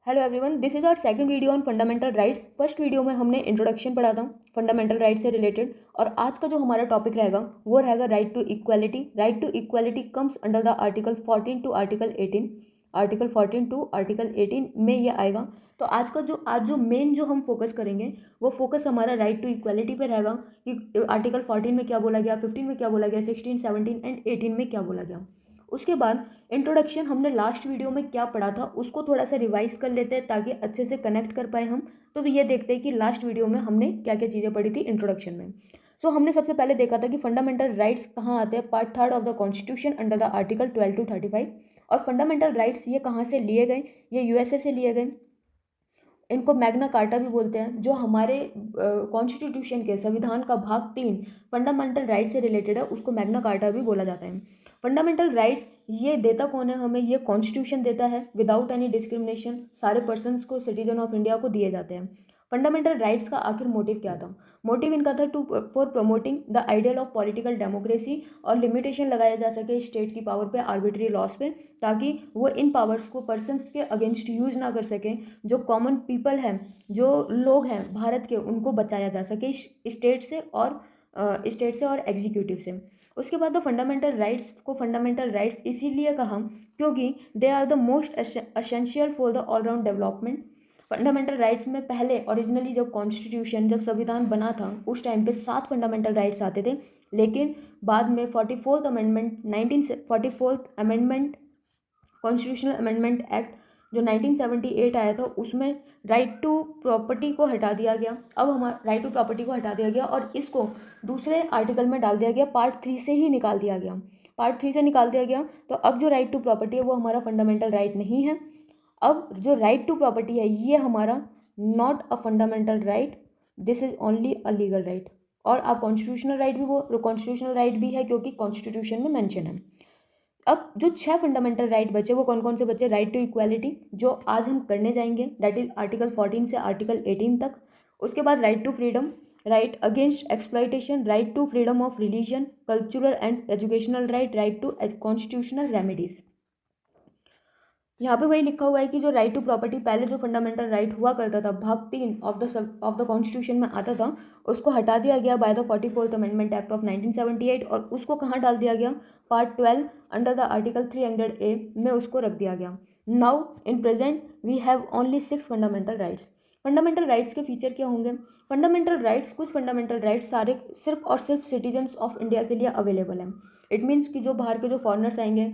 Hello everyone, this is our second video on fundamental rights. First video में हमने introduction पढ़ा था fundamental rights से रिलेटेड, और आज का जो हमारा टॉपिक रहेगा वो रहेगा right to equality. Right to equality comes under the article 14 to article 18। आर्टिकल 14 टू आर्टिकल 18 में ये आएगा। तो आज जो मेन जो हम फोकस करेंगे वो फोकस हमारा राइट टू इक्वालिटी पे रहेगा कि आर्टिकल 14 में क्या बोला गया, 15 में क्या बोला गया, 16, 17 एंड 18 में क्या बोला गया। उसके बाद इंट्रोडक्शन हमने लास्ट वीडियो में क्या पढ़ा था उसको थोड़ा सा रिवाइज कर लेते हैं ताकि अच्छे से कनेक्ट कर पाए हम। तो ये देखते हैं कि लास्ट वीडियो में हमने क्या क्या चीज़ें पढ़ी थी इंट्रोडक्शन में। हमने सबसे पहले देखा था कि फंडामेंटल राइट्स कहाँ आते हैं, part third of the constitution under the article 12 to 35। और फंडामेंटल राइट्स ये कहाँ से लिए गए, ये यूएसए से लिए गए। इनको मैग्ना कार्टा भी बोलते हैं। जो हमारे कॉन्स्टिट्यूशन के संविधान का भाग 3 फंडामेंटल राइट से रिलेटेड है उसको मैग्ना कार्टा भी बोला जाता है। फंडामेंटल राइट्स ये देता कौन है हमें, ये कॉन्स्टिट्यूशन देता है विदाउट एनी डिस्क्रिमिनेशन। सारे पर्सन्स को, सिटीजन ऑफ इंडिया को दिए जाते हैं। फंडामेंटल राइट्स का आखिर मोटिव क्या था? मोटिव इनका था for promoting the ideal of political democracy, और लिमिटेशन लगाया जा सके स्टेट की पावर पे, आर्बिट्री लॉस पे, ताकि वो इन पावर्स को पर्सन्स के अगेंस्ट यूज ना कर सकें। जो कॉमन पीपल हैं, जो लोग हैं भारत के, उनको बचाया जा सके स्टेट से और एग्जीक्यूटिव से। उसके बाद तो फंडामेंटल राइट्स को फंडामेंटल राइट्स इसीलिए कहा क्योंकि they are the most essential for the all round development. Fundamental rights में पहले ओरिजिनली जब कॉन्स्टिट्यूशन, जब संविधान बना था उस टाइम पे 7 फंडामेंटल राइट्स आते थे, लेकिन बाद में 44th amendment 44th amendment constitutional amendment act जो 1978 आया था उसमें राइट टू प्रॉपर्टी को हटा दिया गया। अब हमारा राइट टू प्रॉपर्टी को हटा दिया गया और इसको दूसरे आर्टिकल में डाल दिया गया, पार्ट 3 से ही निकाल दिया गया। पार्ट 3 से निकाल दिया गया तो अब जो राइट टू प्रॉपर्टी है वो हमारा फंडामेंटल राइट नहीं है। अब जो राइट टू प्रॉपर्टी है ये हमारा not a fundamental right, this is only a legal right. और आप कॉन्स्टिट्यूशनल राइट भी, वो कॉन्स्टिट्यूशनल राइट भी है क्योंकि कॉन्स्टिट्यूशन में मेंशन है। अब जो 6 फंडामेंटल राइट बचे वो कौन कौन से बचे? राइट टू इक्वालिटी, जो आज हम करने जाएंगे, दैट इज आर्टिकल 14 से आर्टिकल 18 तक। उसके बाद right to freedom, right against exploitation, right to freedom of religion, cultural and educational right, right to constitutional remedies. यहाँ पे वही लिखा हुआ है कि जो राइट टू प्रॉपर्टी पहले जो फंडामेंटल राइट हुआ करता था, भाग 3 ऑफ द कॉन्स्टिट्यूशन में आता था, उसको हटा दिया गया by the 44th amendment act of 1978, और उसको कहाँ डाल दिया गया? Part 12 under the article 300A में उसको रख दिया गया। Now in present we have only 6 fundamental rights. Fundamental rights के फीचर क्या होंगे? फंडामेंटल राइट्स, कुछ फंडामेंटल राइट्स सारे सिर्फ और सिर्फ सिटीजन्स ऑफ इंडिया के लिए अवेलेबल हैं। इट मीन्स कि जो बाहर के जो फॉरनर्स आएंगे,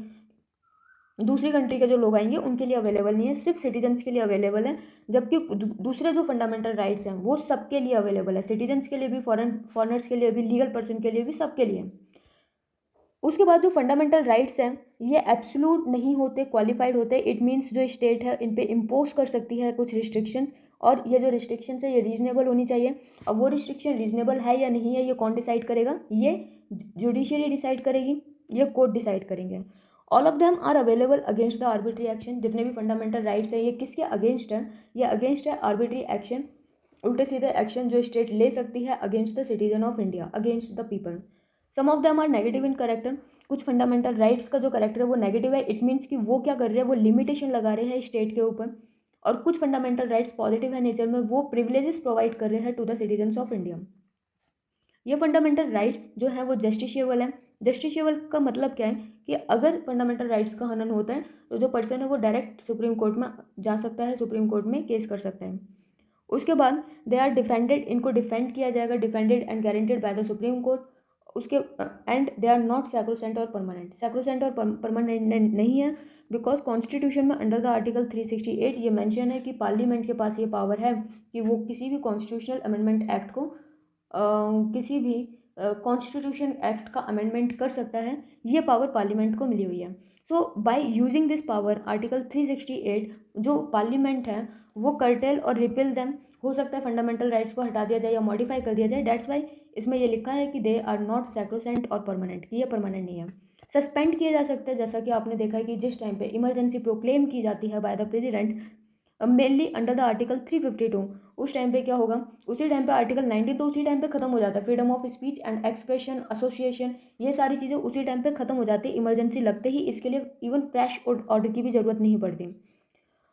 दूसरी कंट्री के जो लोग आएंगे उनके लिए अवेलेबल नहीं है, सिर्फ सिटीजन्स के लिए अवेलेबल है। जबकि दूसरे जो फंडामेंटल राइट्स हैं वो सबके लिए अवेलेबल है, सिटीजन्स के लिए भी, फॉरनर्स के लिए भी, लीगल पर्सन के लिए भी, सबके लिए। उसके बाद जो फंडामेंटल राइट्स हैं ये एब्सोल्यूट नहीं होते, क्वालिफाइड होते। इट मीन्स जो स्टेट है इन पे इम्पोज कर सकती है कुछ रिस्ट्रिक्शंस, और ये जो रिस्ट्रिक्शंस है ये रीजनेबल होनी चाहिए। अब वो रिस्ट्रिक्शन रीजनेबल है या नहीं है ये कौन डिसाइड करेगा? ये जुडिशियरी डिसाइड करेगी, ये कोर्ट डिसाइड करेंगे। All of them are available against the arbitrary action. जितने भी फंडामेंटल राइट्स हैं ये किसके अगेंस्ट है? ये अगेंस्ट है आर्बिट्री एक्शन, उल्टे सीधे एक्शन जो स्टेट ले सकती है against the citizen of India, against the people. Some of them are negative in character. कुछ फंडामेंटल राइट्स का जो करेक्टर है वो नेगेटिव है। इट मीन्स कि वो क्या कर रहे हैं, वो लिमिटेशन लगा रहे हैं स्टेट के ऊपर। और कुछ फंडामेंटल राइट्स पॉजिटिव है नेचर में, वो प्रिविलेजेस प्रोवाइड कर रहे हैं to the citizens of India. ये फंडामेंटल राइट्स जो है वो जस्टिशिएबल है। जस्टिशिएबल का मतलब क्या है कि अगर फंडामेंटल राइट्स का हनन होता है तो जो पर्सन है वो डायरेक्ट सुप्रीम कोर्ट में जा सकता है, सुप्रीम कोर्ट में केस कर सकता है। उसके बाद दे आर डिफेंडेड, इनको डिफेंड किया जाएगा, defended and guaranteed by the supreme Court. उसके and they are not sacrosanct और परमानेंट। सैक्रोसेंट और परमानेंट नहीं है बिकॉज कॉन्स्टिट्यूशन में अंडर द आर्टिकल 368 ये मेंशन है कि पार्लियामेंट के पास ये पावर है कि वो किसी भी कॉन्स्टिट्यूशनल अमेंडमेंट एक्ट को किसी भी कॉन्स्टिट्यूशन एक्ट का अमेंडमेंट कर सकता है। ये पावर पार्लियामेंट को मिली हुई है। So by using this power article 368 जो पार्लियामेंट है वो कर्टेल और रिपेल देम, हो सकता है फंडामेंटल राइट्स को हटा दिया जाए या मॉडिफाई कर दिया जाए। डेट्स वाई इसमें ये लिखा है कि दे आर नॉट सैक्रोसेंट और परमानेंट, कि ये परमानेंट नहीं है। सस्पेंड किए जा सकते हैं, जैसा कि आपने देखा है कि जिस टाइम पे इमरजेंसी प्रोक्लेम की जाती है by the president, mainly under the article 352, उस टाइम पे क्या होगा, उसी टाइम पे आर्टिकल 90 तो उसी टाइम पे खत्म हो जाता है। Freedom of speech and expression, association, ये सारी चीज़ें उसी टाइम पे खत्म हो जाती है इमरजेंसी लगते ही। इसके लिए इवन फ्रेश ऑर्डर की भी ज़रूरत नहीं पड़ती।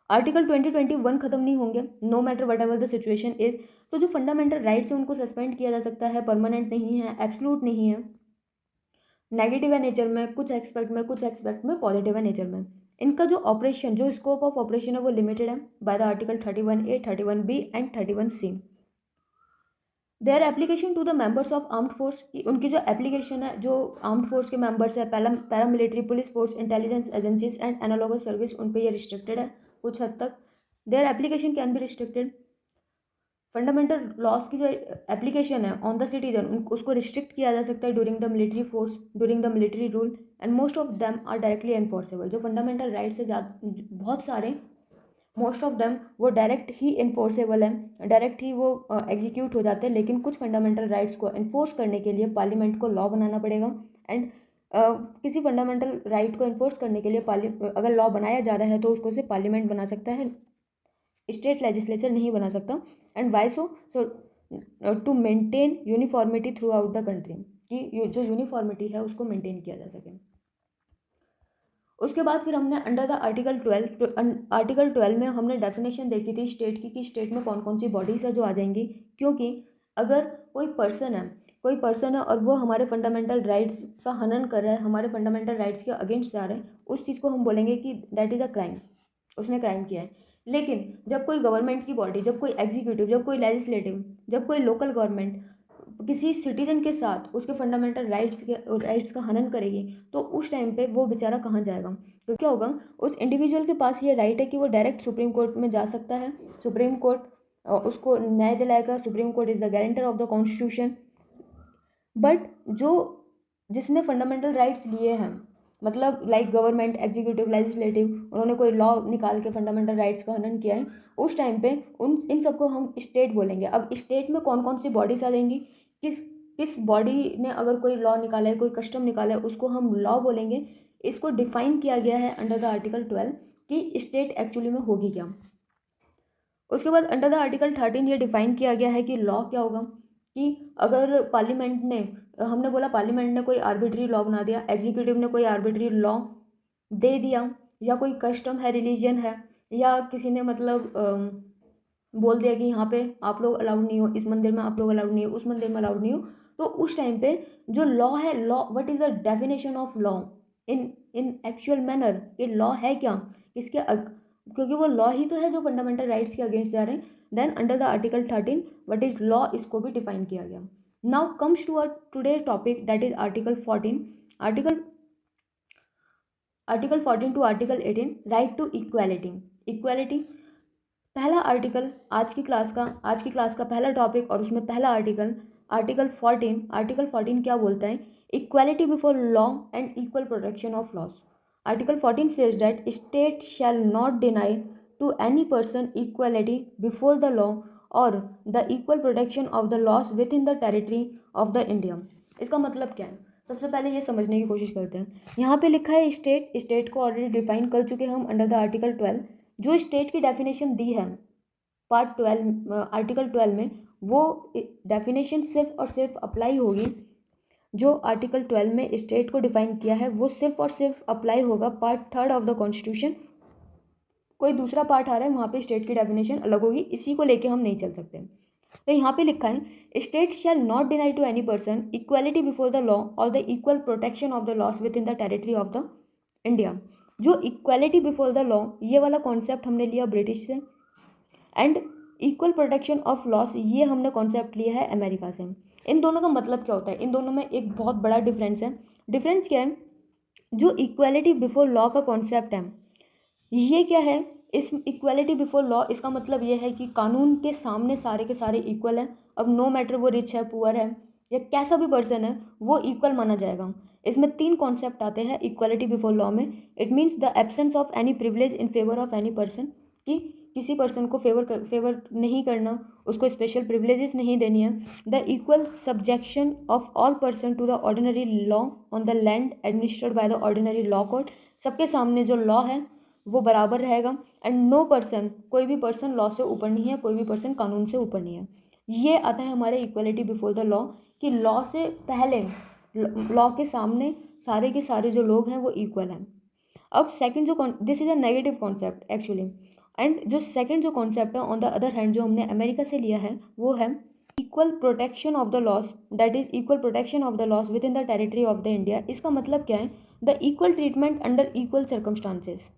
आर्टिकल 2021 खत्म नहीं होंगे, no matter whatever the situation is. तो जो फंडामेंटल राइट्स है उनको सस्पेंड किया जा सकता है, परमानेंट नहीं है, एब्सोल्यूट नहीं है, नेगेटिव है नेचर में, कुछ एक्सपेक्ट में पॉजिटिव है नेचर में। इनका जो ऑपरेशन, जो स्कोप ऑफ ऑपरेशन है वो लिमिटेड है by the article 31A, 31B and 31C। Their application to the members of armed force, की उनकी जो एप्लीकेशन है, जो आर्म्ड फोर्स के मेंबर्स है, paramilitary, police force, intelligence agencies and analogous service, उन पर ये रिस्ट्रिक्टेड है कुछ हद तक। Their application can be restricted. Fundamental laws की जो एप्लीकेशन है ऑन द सिटीजन, उसको रिस्ट्रिक्ट किया जा सकता है during the military force, during the military rule, and most of them are directly enforceable. जो फंडामेंटल राइट्स है बहुत सारे, मोस्ट ऑफ देम वो डायरेक्ट ही इन्फोर्सेबल हैं, डायरेक्ट ही वो एग्जीक्यूट हो जाते हैं। लेकिन कुछ फंडामेंटल राइट्स को इन्फोर्स करने के लिए पार्लियामेंट को लॉ बनाना पड़ेगा। एंड किसी फंडामेंटल राइट को इन्फोर्स करने के लिए अगर लॉ बनाया जा रहा है तो उसको सिर्फ पार्लियामेंट बना सकता है, स्टेट लेजिस्लेचर नहीं बना सकता। And why so to maintain uniformity throughout the country, कि जो यूनिफॉर्मिटी है उसको मेंटेन किया जा सके। उसके बाद फिर हमने अंडर द आर्टिकल 12 में हमने डेफिनेशन देखी थी स्टेट की, कि स्टेट में कौन कौन सी बॉडीज़ है जो आ जाएंगी। क्योंकि अगर कोई पर्सन है और वो हमारे फंडामेंटल राइट्स का हनन कर रहा है, हमारे फंडामेंटल राइट्स के अगेंस्ट जा रहे हैं, उस चीज़ को हम बोलेंगे कि दैट इज़ अ क्राइम, उसने क्राइम किया है। लेकिन जब कोई गवर्नमेंट की बॉडी, जब कोई एग्जीक्यूटिव, जब कोई लेजिस्लेटिव, जब कोई लोकल गवर्नमेंट किसी सिटीजन के साथ उसके फंडामेंटल राइट्स का हनन करेगी, तो उस टाइम पे वो बेचारा कहाँ जाएगा? तो क्या होगा, उस इंडिविजुअल के पास ये राइट है कि वो डायरेक्ट सुप्रीम कोर्ट में जा सकता है, सुप्रीम कोर्ट उसको न्याय दिलाएगा, supreme court is the guarantor of the constitution. But जिसने फंडामेंटल राइट्स लिए हैं, मतलब लाइक गवर्नमेंट, एग्जीक्यूटिव, लेजिस्लेटिव, उन्होंने कोई लॉ निकाल के फंडामेंटल राइट्स का हनन किया है, उस टाइम पे इन सबको हम स्टेट बोलेंगे। अब स्टेट में कौन कौन सी बॉडीज आ जाएंगी, किस किस बॉडी ने अगर कोई लॉ निकाला है, कोई कस्टम निकाला है, उसको हम लॉ बोलेंगे। इसको डिफाइन किया गया है अंडर द आर्टिकल 12 कि स्टेट एक्चुअली में होगी क्या। उसके बाद अंडर द आर्टिकल 13 ये डिफाइन किया गया है कि लॉ क्या होगा, कि अगर पार्लियामेंट ने, हमने बोला पार्लियामेंट ने कोई आर्बिट्री लॉ बना दिया, एग्जीक्यूटिव ने कोई आर्बिट्री लॉ दे दिया, या कोई कस्टम है, रिलीजन है, या किसी ने मतलब बोल दिया कि यहाँ पे आप लोग अलाउड नहीं हो, इस मंदिर में आप लोग अलाउड नहीं हो, उस मंदिर में अलाउड नहीं हो, तो उस टाइम पे जो लॉ है, law what is the definition of law in in actual manner, ये लॉ है क्या, इसके क्योंकि वो लॉ ही तो है जो फंडामेंटल राइट्स के अगेंस्ट जा रहे हैं। Then under the article 13 what is law, इसको भी डिफाइन किया गया। Now comes to our today topic, that is article 14। Article 14 to article 18, right to equality. Equality पहला आर्टिकल आज की क्लास का पहला टॉपिक, और उसमें पहला आर्टिकल आर्टिकल 14। आर्टिकल 14 क्या बोलता है? Equality before law and equal protection of laws. Article 14 says that state shall not deny to any person equality before the law or the equal protection of the laws within the territory of the India। इसका मतलब क्या है? सबसे पहले ये समझने की कोशिश करते हैं। यहाँ पे लिखा है स्टेट को ऑलरेडी डिफाइन कर चुके हम अंडर द आर्टिकल 12। जो स्टेट की डेफिनेशन दी है पार्ट 12 आर्टिकल 12 में, वो डेफिनेशन सिर्फ और सिर्फ अप्लाई होगी, जो आर्टिकल 12 में स्टेट को डिफाइन किया है वो सिर्फ और सिर्फ अप्लाई होगा पार्ट 3 ऑफ द कॉन्स्टिट्यूशन। कोई दूसरा पार्ट आ रहा है वहाँ पे स्टेट की डेफिनेशन अलग होगी, इसी को लेके हम नहीं चल सकते। तो यहाँ पे लिखा है state shall not deny to any person equality before the law और the equal protection of the laws within the territory of the India. जो इक्वालिटी बिफोर द लॉ, ये वाला कॉन्सेप्ट हमने लिया ब्रिटिश से, and equal protection of laws ये हमने कॉन्सेप्ट लिया है अमेरिका से। इन दोनों का मतलब क्या होता है? इन दोनों में एक बहुत बड़ा डिफरेंस है। डिफरेंस क्या है? जो इक्वालिटी बिफोर लॉ का कॉन्सेप्ट है, ये क्या है? इस इक्वालिटी बिफोर लॉ, इसका मतलब ये है कि कानून के सामने सारे के सारे इक्वल हैं। अब नो मैटर वो रिच है, पुअर है, या कैसा भी पर्सन है, वो इक्वल माना जाएगा। इसमें 3 कॉन्सेप्ट आते हैं इक्वालिटी बिफोर लॉ में। It means the absence of any privilege in favour of any person, कि किसी पर्सन को फेवर नहीं करना, उसको स्पेशल प्रिविलेजेस नहीं देनी है। The equal subjection of all person to the ordinary law on the land administered by the ordinary law court. सबके सामने जो लॉ है वो बराबर रहेगा। एंड नो पर्सन, कोई भी पर्सन लॉ से ऊपर नहीं है, कोई भी पर्सन कानून से ऊपर नहीं है। ये आता है हमारे इक्वलिटी बिफोर द लॉ, कि लॉ से पहले, लॉ के सामने सारे के सारे जो लोग हैं वो इक्वल हैं। अब सेकंड जो this is a negative concept actually. And जो सेकंड जो कॉन्सेप्ट है ऑन द अदर हैंड जो हमने अमेरिका से लिया है वो है equal protection of the loss, that is equal protection of the laws within the territory of the India. इसका मतलब क्या है? The equal treatment under equal circumstances,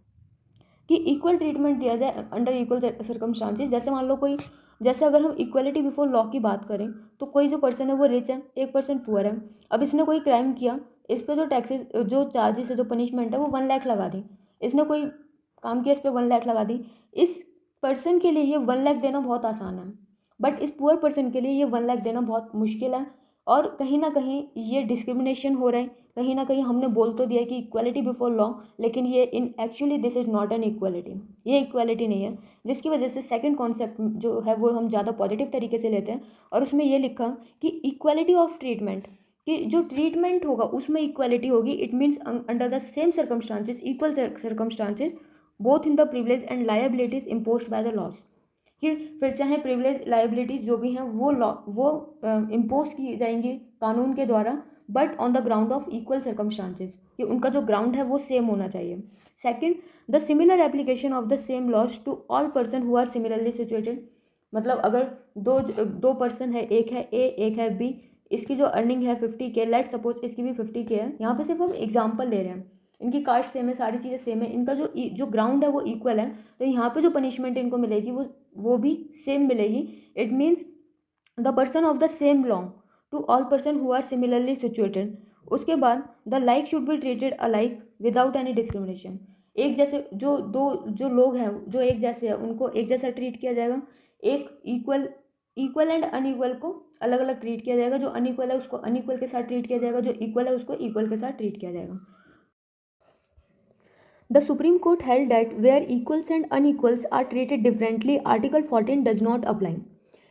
कि इक्वल ट्रीटमेंट दिया जाए अंडर इक्वल सर्कमस्टांसेस। जैसे मान लो कोई, जैसे अगर हम इक्वलिटी बिफोर लॉ की बात करें तो कोई जो पर्सन है वो रिच है, एक पर्सन पुअर है। अब इसने कोई क्राइम किया, इस पर जो टैक्सेस जो चार्जेस है जो पनिशमेंट है वो 1 लाख लगा दी। इसने कोई काम किया, इस पर 1 लाख लगा दी। इस पर्सन के लिए ये 1 लाख देना बहुत आसान है, बट इस पुअर पर्सन के लिए ये 1 लाख देना बहुत मुश्किल है। और कहीं ना कहीं ये डिस्क्रिमिनेशन हो रहा है। कहीं ना कहीं हमने बोल तो दिया कि इक्वालिटी बिफोर लॉ, लेकिन ये in actually this is not an equality, ये इक्वालिटी नहीं है। जिसकी वजह से सेकंड कॉन्सेप्ट जो है वो हम ज़्यादा पॉजिटिव तरीके से लेते हैं, और उसमें ये लिखा कि इक्वालिटी ऑफ ट्रीटमेंट, कि जो ट्रीटमेंट होगा उसमें इक्वालिटी होगी। It means under the same circumstances, equal circumstances both in the privilege and liabilities imposed by the laws, कि फिर चाहे प्रिविलेज लायबिलिटीज जो भी हैं वो लॉ वो इम्पोज की जाएंगी कानून के द्वारा, but on the ground of equal circumstances, कि उनका जो ग्राउंड है वो सेम होना चाहिए। Second, the similar application of the same laws to all person who are similarly situated. मतलब अगर दो पर्सन है, एक है ए एक है बी, इसकी जो अर्निंग है 50K, लेट सपोज इसकी भी 50K है। यहाँ पे सिर्फ हम एग्जाम्पल ले रहे हैं, इनकी कास्ट सेम है, सारी चीज़ें सेम है, इनका जो ग्राउंड है वो इक्वल है, तो यहाँ पे जो पनिशमेंट इनको मिलेगी वो भी सेम मिलेगी। It means the person of the same law to all person who are similarly situated. उसके बाद the like should be treated alike without any discrimination. एक जैसे जो लोग हैं जो एक जैसे हैं उनको एक जैसा ट्रीट किया जाएगा। एक इक्वल एंड अनइक्वल को अलग अलग ट्रीट किया जाएगा। जो अनइक्वल है उसको अनइक्वल के साथ ट्रीट किया जाएगा, जो इक्वल है उसको इक्वल के साथ ट्रीट किया जाएगा। The Supreme Court held that where equals and unequals are treated differently, Article 14 does not apply.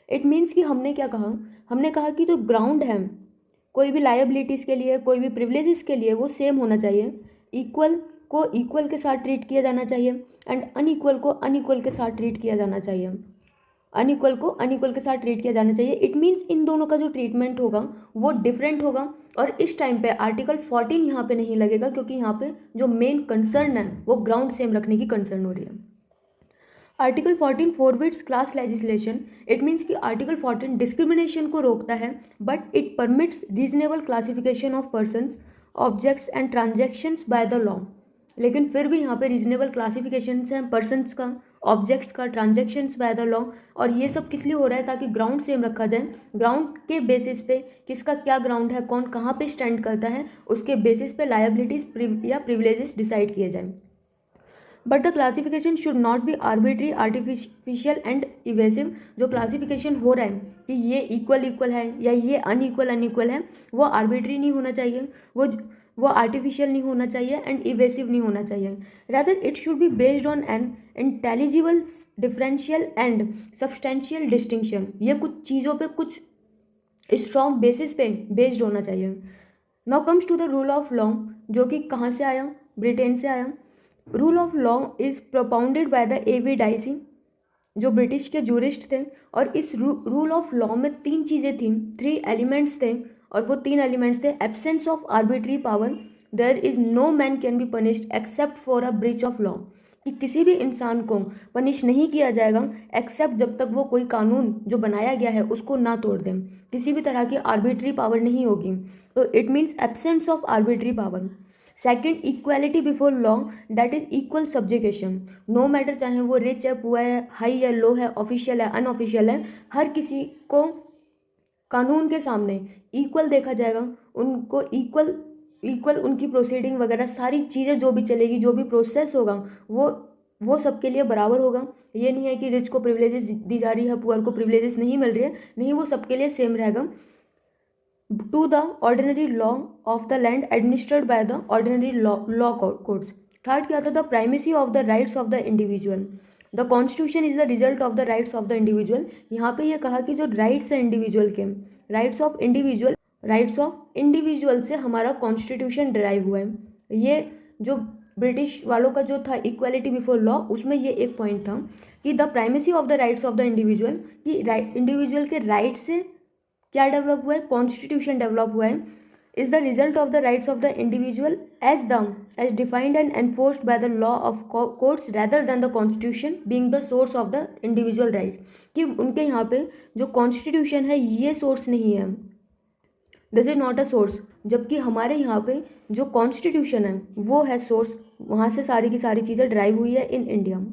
It means कि हमने क्या कहा? हमने कहा कि जो ग्राउंड है कोई भी लायबिलिटीज़ के लिए, कोई भी प्रिविलेजेस के लिए वो सेम होना चाहिए। इक्वल को इक्वल के साथ ट्रीट किया जाना चाहिए एंड अनइक्वल को अनइक्वल के साथ ट्रीट किया जाना चाहिए। अनइक्वल को अनइक्वल के साथ ट्रीट किया जाना चाहिए। इट मीन्स इन दोनों का जो ट्रीटमेंट होगा वो डिफरेंट होगा। और इस टाइम पे आर्टिकल 14 यहाँ पे नहीं लगेगा, क्योंकि यहाँ पे जो मेन कंसर्न है वो ग्राउंड सेम रखने की कंसर्न हो रही है। Article 14 forbids class legislation. It means कि आर्टिकल 14 डिस्क्रिमिनेशन को रोकता है, but it permits reasonable classification of persons, objects and transactions by the law. लेकिन फिर भी यहाँ पे रीजनेबल क्लासिफिकेशंस हैं पर्सनस का, ऑब्जेक्ट्स का, ट्रांजेक्शन्स बाय द लॉ। और ये सब किस लिए हो रहा है? ताकि ग्राउंड सेम रखा जाए। ग्राउंड के बेसिस पे किसका क्या ग्राउंड है, कौन कहाँ पे स्टैंड करता है, उसके बेसिस पे लायबिलिटीज या प्रिविलेजेस डिसाइड किए जाएं। But the classification should not B arbitrary, artificial and evasive. जो क्लासिफिकेशन हो रहा है कि ये इक्वल है या ये अनइक्वल है, वो आर्बिट्री नहीं होना चाहिए, वो आर्टिफिशियल नहीं होना चाहिए एंड इवेसिव नहीं होना चाहिए। Rather it should be based on an intelligible differential and substantial distinction. ये कुछ चीज़ों पे कुछ स्ट्रॉन्ग बेसिस पे बेस्ड होना चाहिए। Now comes to the rule of law, जो कि कहाँ से आया? ब्रिटेन से आया। Rule of law is propounded by the A.V. Dicey, जो ब्रिटिश के जूरिस्ट थे। और इस रूल ऑफ लॉ में 3 चीज़ें थी, 3 एलिमेंट्स थे, और वो 3 एलिमेंट्स थे। Absence of arbitrary power, there is no man can be punished except for a breach of law, कि किसी भी इंसान को पनिश नहीं किया जाएगा एक्सेप्ट जब तक वो कोई कानून जो बनाया गया है उसको ना तोड़ दें। किसी भी तरह की आर्बिट्री पावर नहीं होगी, तो it means absence of arbitrary power. Second, equality before law, that is equal subjection. No matter चाहे वो रिच है, पुअर है, हाई है, लो है, ऑफिशियल है, अनऑफिशियल है, हर किसी को कानून के सामने इक्वल देखा जाएगा। उनको इक्वल उनकी प्रोसीडिंग वगैरह सारी चीज़ें जो भी चलेगी, जो भी प्रोसेस होगा वो सबके लिए बराबर होगा। ये नहीं है कि रिच को प्रिविलेजेस दी जा रही है, पुअर को प्रिविलेजेस नहीं मिल रही है, नहीं, वो सबके लिए सेम रहेगा। To the ordinary law of the land administered by the ordinary law courts. Third क्या था? The primacy of the rights of the individual. The constitution is the result of the rights of the individual. यहाँ पे ये कहा कि जो rights है individual के, राइट्स ऑफ इंडिविजुअल से हमारा कॉन्स्टिट्यूशन डिराइव हुआ है। ये जो ब्रिटिश वालों का जो था इक्वालिटी बिफोर लॉ, उसमें ये एक पॉइंट था कि the primacy of the rights of the individual, कि इंडिविजुअल के राइट से क्या डेवलप हुआ है? कॉन्स्टिट्यूशन डेवलप हुआ है। is the result of the rights of the individual as defined and enforced by the law of courts rather than the constitution being the source of the individual right. कि उनके यहाँ पे जो constitution है ये source नहीं है, this is not a source, जबकि हमारे यहाँ पे जो कॉन्स्टिट्यूशन है वो है सोर्स, वहाँ से सारी की सारी चीज़ें ड्राइव हुई है इन इंडिया।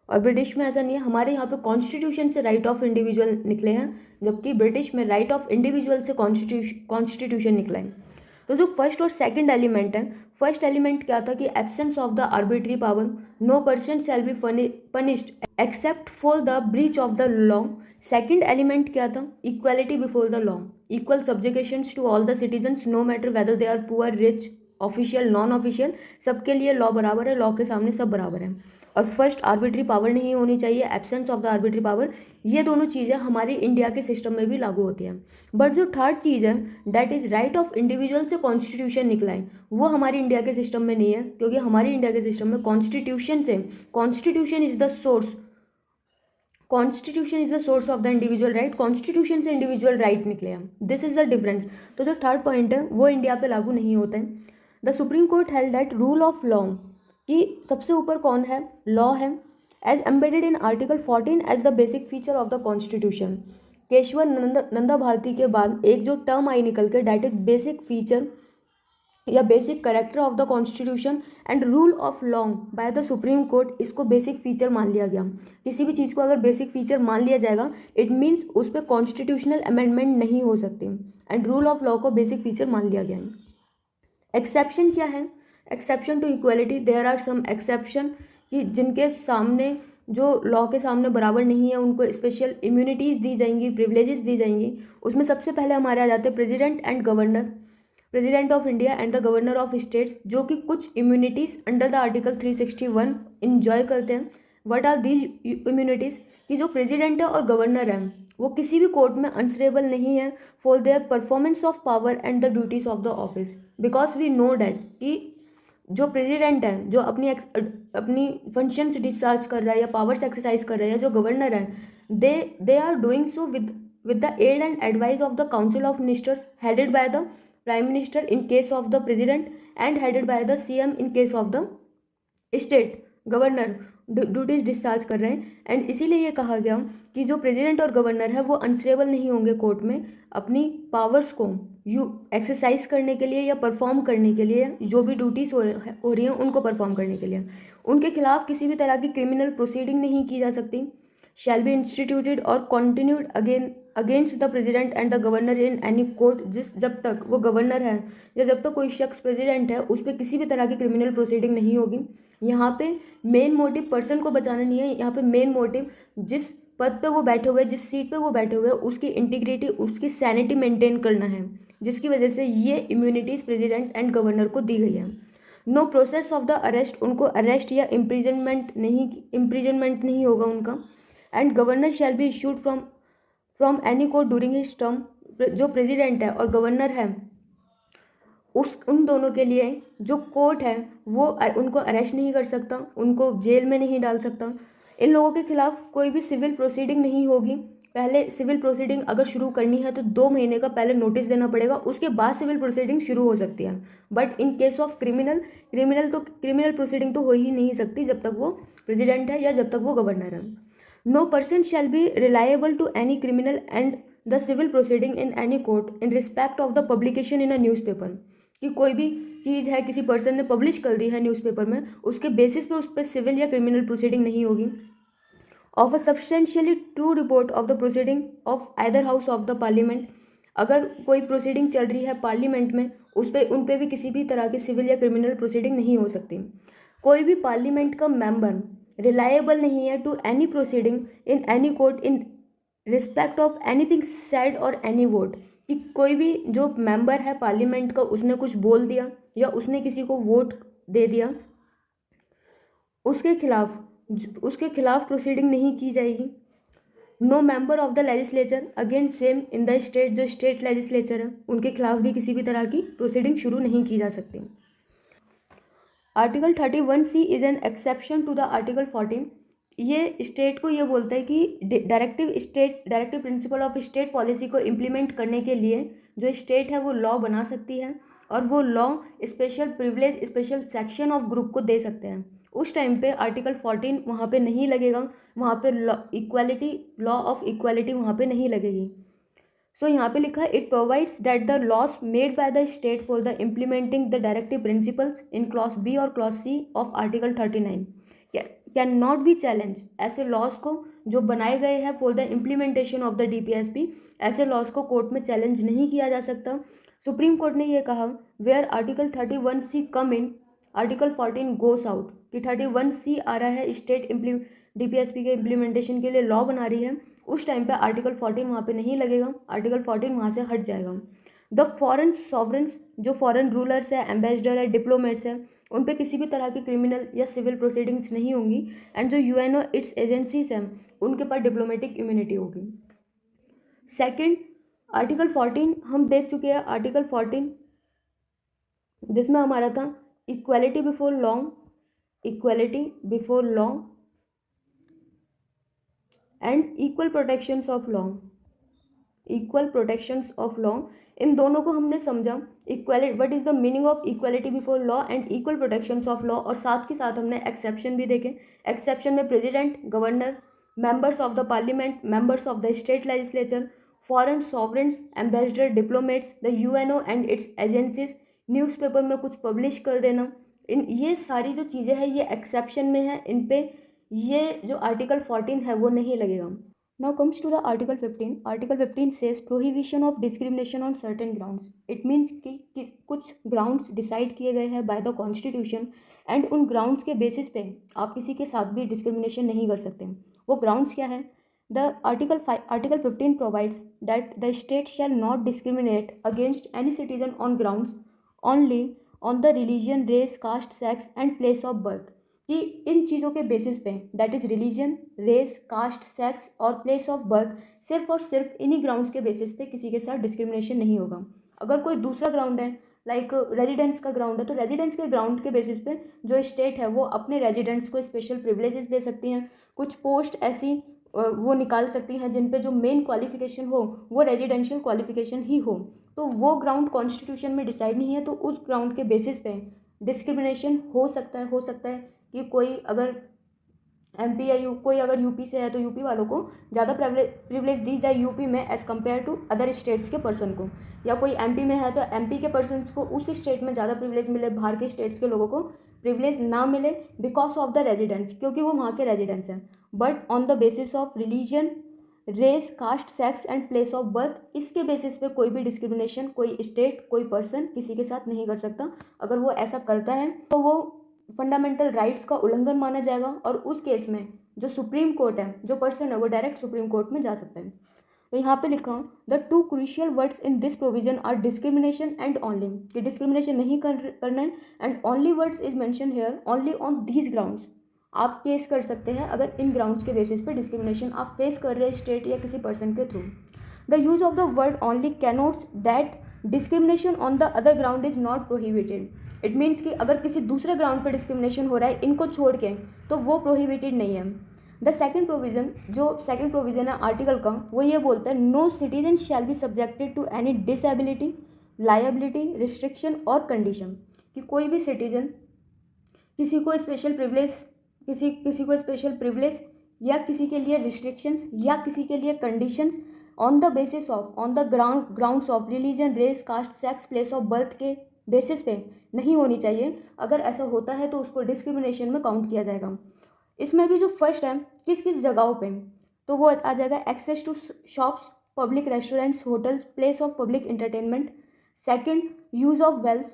और ब्रिटिश में ऐसा नहीं है, हमारे यहाँ पे कॉन्स्टिट्यूशन से राइट ऑफ इंडिविजुअल निकले हैं, जबकि ब्रिटिश में राइट ऑफ इंडिविजुअल से कॉन्स्टिट्यूशन निकला है। तो जो फर्स्ट और सेकंड एलिमेंट है, फर्स्ट एलिमेंट क्या था कि absence of the arbitrary power, no person shall be punished except for the breach of the law. Second element क्या था, equality before the law, equal subjections to all the citizens no matter whether they are poor rich official non official, सबके लिए law बराबर है, law के सामने सब बराबर है। और फर्स्ट आर्बिट्री पावर नहीं होनी चाहिए, absence of the arbitrary power, ये दोनों चीज़ें हमारी इंडिया के सिस्टम में भी लागू होती हैं। बट जो थर्ड चीज़ है that is right of individual से कॉन्स्टिट्यूशन निकला है, वो हमारी इंडिया के सिस्टम में नहीं है, क्योंकि हमारी इंडिया के सिस्टम में कॉन्स्टिट्यूशन से, constitution is the source, constitution is the source of the individual right, constitution से इंडिविजुअल राइट निकले हैं, दिस इज द डिफरेंस। तो जो थर्ड पॉइंट है वो इंडिया पे लागू नहीं होता है। The supreme court held that rule of law, कि सबसे ऊपर कौन है, लॉ है, as embedded in article 14 as the basic feature of the constitution. Kesavananda Bharati के बाद एक जो टर्म आई निकल के, डैट इज बेसिक फीचर या basic character of the constitution and rule of law by the supreme court, इसको बेसिक फीचर मान लिया गया। किसी भी चीज़ को अगर बेसिक फीचर मान लिया जाएगा इट मीन्स उस पर कॉन्स्टिट्यूशनल अमेंडमेंट नहीं हो सकती, एंड रूल ऑफ लॉ को बेसिक फीचर मान लिया गया है। एक्सेप्शन क्या है, exception to equality, there are some exception कि जिनके सामने, जो लॉ के सामने बराबर नहीं है, उनको स्पेशल इम्यूनिटीज़ दी जाएंगी, प्रिविलेजेस दी जाएंगी। उसमें सबसे पहले हमारे आ जाते हैं president and governor, president of India and the governor of states, जो कि कुछ immunities under the article 361 enjoy करते हैं। व्हाट आर दीज इम्यूनिटीज़, कि जो प्रेसिडेंट है और गवर्नर है वो किसी भी कोर्ट में आंसरेबल नहीं है for their performance of power and the duties of the office, because we know that कि जो प्रेसिडेंट है जो अपनी फंक्शंस डिस्चार्ज कर रहा है या पावर्स एक्सरसाइज कर रहा है, या जो गवर्नर है they are doing so with the aid and advice of the council of ministers headed by the prime minister in case of the president and headed by the CM in case of the state governor, duties discharge कर रहे हैं। And इसीलिए ये कहा गया कि जो president और गवर्नर है वो आंसरेबल नहीं होंगे कोर्ट में अपनी पावर्स को एक्सरसाइज करने के लिए या परफॉर्म करने के लिए, जो भी ड्यूटीज़ हो रही हैं उनको परफॉर्म करने के लिए। उनके खिलाफ किसी भी तरह की क्रिमिनल प्रोसीडिंग नहीं की जा सकती, शैल बी इंस्टीट्यूटेड और continued against the president and the governor in any court, जब तक वो गवर्नर है या जब तक कोई शख्स प्रेसिडेंट है उस पर किसी भी तरह की क्रिमिनल प्रोसीडिंग नहीं होगी। यहाँ पे मेन मोटिव पर्सन को बचाना नहीं है, यहाँ पे मेन मोटिव जिस पद पे वो बैठे हुए, जिस सीट पे वो बैठे हुए, उसकी इंटीग्रिटी, उसकी सैनिटी मेंटेन करना है, जिसकी वजह से ये इम्यूनिटीज़ प्रेसिडेंट एंड गवर्नर को दी गई है। No process of the arrest, उनको अरेस्ट या इम्प्रिजनमेंट नहीं होगा उनका। And governor shall be issued from any court during his term, जो प्रेसिडेंट है और गवर्नर है उन दोनों के लिए जो कोर्ट है वो उनको अरेस्ट नहीं कर सकता, उनको जेल में नहीं डाल सकता। इन लोगों के खिलाफ कोई भी सिविल प्रोसीडिंग नहीं होगी। पहले सिविल प्रोसीडिंग अगर शुरू करनी है तो 2 महीने का पहले नोटिस देना पड़ेगा, उसके बाद सिविल प्रोसीडिंग शुरू हो सकती है। But in case of criminal proceeding तो हो ही नहीं सकती जब तक वो प्रेसिडेंट है या जब तक वो गवर्नर है। No person shall be reliable to any criminal and the civil proceeding in any court in respect of the publication in a newspaper, कि कोई भी चीज़ है किसी पर्सन ने पब्लिश कर दी है न्यूज़पेपर में, उसके बेसिस पे उस पर सिविल या क्रिमिनल प्रोसीडिंग नहीं होगी। Of a substantially true report of the proceeding of either house of the parliament, अगर कोई प्रोसीडिंग चल रही है पार्लियामेंट में उन पर भी किसी भी तरह की सिविल या क्रिमिनल प्रोसीडिंग नहीं हो सकती। कोई भी पार्लियामेंट का मेंबर रिलायबल नहीं है to any proceeding in any court in respect of anything said और एनी वोट, कि कोई भी जो मेंबर है पार्लियामेंट का उसने कुछ बोल दिया या उसने किसी को वोट दे दिया, उसके खिलाफ प्रोसीडिंग नहीं की जाएगी। No member of the legislature against same in the state, जो स्टेट लेजिस्लेचर है उनके खिलाफ भी किसी भी तरह की प्रोसीडिंग शुरू नहीं की जा सकती। Article 31C is an exception to the article 14। ये स्टेट को ये बोलता है कि directive principle of state policy को इम्प्लीमेंट करने के लिए जो स्टेट है वो लॉ बना सकती है और वो law special privilege special section of group को दे सकते हैं। उस टाइम पे आर्टिकल 14 वहाँ पे नहीं लगेगा, वहाँ पे लॉ ऑफ इक्वालिटी वहाँ पे नहीं लगेगी। सो यहाँ पे लिखा है it provides that the laws made by the state for the implementing the directive principles in clause B और clause C of article 39 can not be challenge. ऐसे लॉस को जो बनाए गए हैं for the implementation of the DPSP, ऐसे laws को court में चैलेंज नहीं किया जा सकता। सुप्रीम कोर्ट ने ये कहा where article 31C come in article 14 goes out, कि 31C आ रहा है स्टेट DPSP के इम्प्लीमेंटेशन के लिए लॉ बना रही है, उस टाइम पे आर्टिकल 14 वहाँ पे नहीं लगेगा, आर्टिकल 14 वहाँ से हट जाएगा। द फॉरेन सॉवरेंस, जो फॉरेन रूलर्स है, एम्बेसडर है, डिप्लोमेट्स है, उन पे किसी भी तरह की क्रिमिनल या सिविल प्रोसीडिंग्स नहीं होंगी। एंड जो UNO इट्स एजेंसीज हैं उनके पास डिप्लोमेटिक इम्यूनिटी होगी। सेकंड, आर्टिकल 14 हम देख चुके हैं, आर्टिकल 14 जिसमें हमारा था equality before law, equality before law and equal protections of law, equal protections of law. इन दोनों को हमने समझा, equality what is the meaning of equality before law and equal protections of law, और साथ के साथ हमने एक्सेप्शन भी देखे। एक्सेप्शन में president, governor, members of the parliament, members of the state legislature, foreign sovereigns, ambassador, diplomats, the UNO and its agencies, newspaper में कुछ पब्लिश कर देना, इन ये सारी जो चीज़ें हैं ये एक्सेप्शन में है, इन पे ये जो आर्टिकल 14 है वो नहीं लगेगा। Now comes to the Article 15. Article 15 says prohibition of discrimination on certain grounds. It means कि कुछ grounds decide किए गए हैं by the Constitution and उन grounds के basis पे आप किसी के साथ भी discrimination नहीं कर सकते। वो grounds क्या है? The Article 15 provides that the state shall not discriminate against any citizen on grounds only on the religion, race, caste, sex and place of birth. कि इन चीज़ों के बेसिस पे, that is religion, race, caste, sex और place of birth, सिर्फ और सिर्फ इन्हीं grounds के बेसिस पे किसी के साथ डिस्क्रिमिनेशन नहीं होगा। अगर कोई दूसरा ग्राउंड है लाइक रेजिडेंस का ग्राउंड है, तो रेजिडेंस के ग्राउंड के बेसिस पे जो स्टेट है वो अपने रेजिडेंट्स को स्पेशल प्रिविलेजेस दे सकती हैं। कुछ पोस्ट ऐसी वो निकाल सकती हैं जिन पे जो मेन क्वालिफिकेशन हो वो रेजिडेंशियल क्वालिफिकेशन ही हो, तो वो ग्राउंड कॉन्स्टिट्यूशन में डिसाइड नहीं है, तो उस ग्राउंड के बेसिस पे डिस्क्रिमिनेशन हो सकता है कि कोई अगर MP या कोई अगर यूपी से है तो यूपी वालों को ज़्यादा प्रिविलेज दी जाए यूपी में as compare to other states के पर्सन को, या कोई MP में है तो MP के पर्सन को उस स्टेट में ज़्यादा प्रिविलेज मिले, बाहर के स्टेट्स के लोगों को प्रिविलेज ना मिले बिकॉज ऑफ द रेजिडेंस, क्योंकि वो वहाँ के रेजिडेंट्स हैं। But on the basis of religion, race, caste, sex and place of birth, इसके बेसिस पे कोई भी डिस्क्रिमिनेशन कोई स्टेट कोई पर्सन किसी के साथ नहीं कर सकता। अगर वो ऐसा करता है तो वो फंडामेंटल राइट्स का उल्लंघन माना जाएगा, और उस केस में जो सुप्रीम कोर्ट है, जो पर्सन है वो डायरेक्ट सुप्रीम कोर्ट में जा सकता है। तो यहाँ पे लिखा the two crucial words in this provision are discrimination and only, कि डिस्क्रिमिनेशन नहीं करना है, and only words is mention here only on these grounds. आप केस कर सकते हैं अगर इन ग्राउंड्स के बेसिस पे डिस्क्रिमिनेशन आप फेस कर रहे हैं स्टेट या किसी पर्सन के थ्रू। The use of the word only connotes that discrimination on the other ground is not prohibited. It means कि अगर किसी दूसरे ग्राउंड पर डिस्क्रिमिनेशन हो रहा है इनको छोड़ के, तो वो प्रोहिबिटेड नहीं है। द सेकंड प्रोविजन, जो सेकंड प्रोविजन है आर्टिकल का, वो ये बोलता है no citizen shall be subjected to any disability, liability, restriction और कंडीशन, कि कोई भी सिटीजन किसी को स्पेशल प्रिविलेज या किसी के लिए रिस्ट्रिक्शंस या किसी के लिए conditions on the basis of on the grounds of religion, race, caste, sex, place of birth के बेसिस पे नहीं होनी चाहिए। अगर ऐसा होता है तो उसको डिस्क्रिमिनेशन में काउंट किया जाएगा। इसमें भी जो फर्स्ट है किस किस जगहों पे, तो वो आ जाएगा access to shops, public restaurants, hotels, place of public entertainment. Second, use of wells,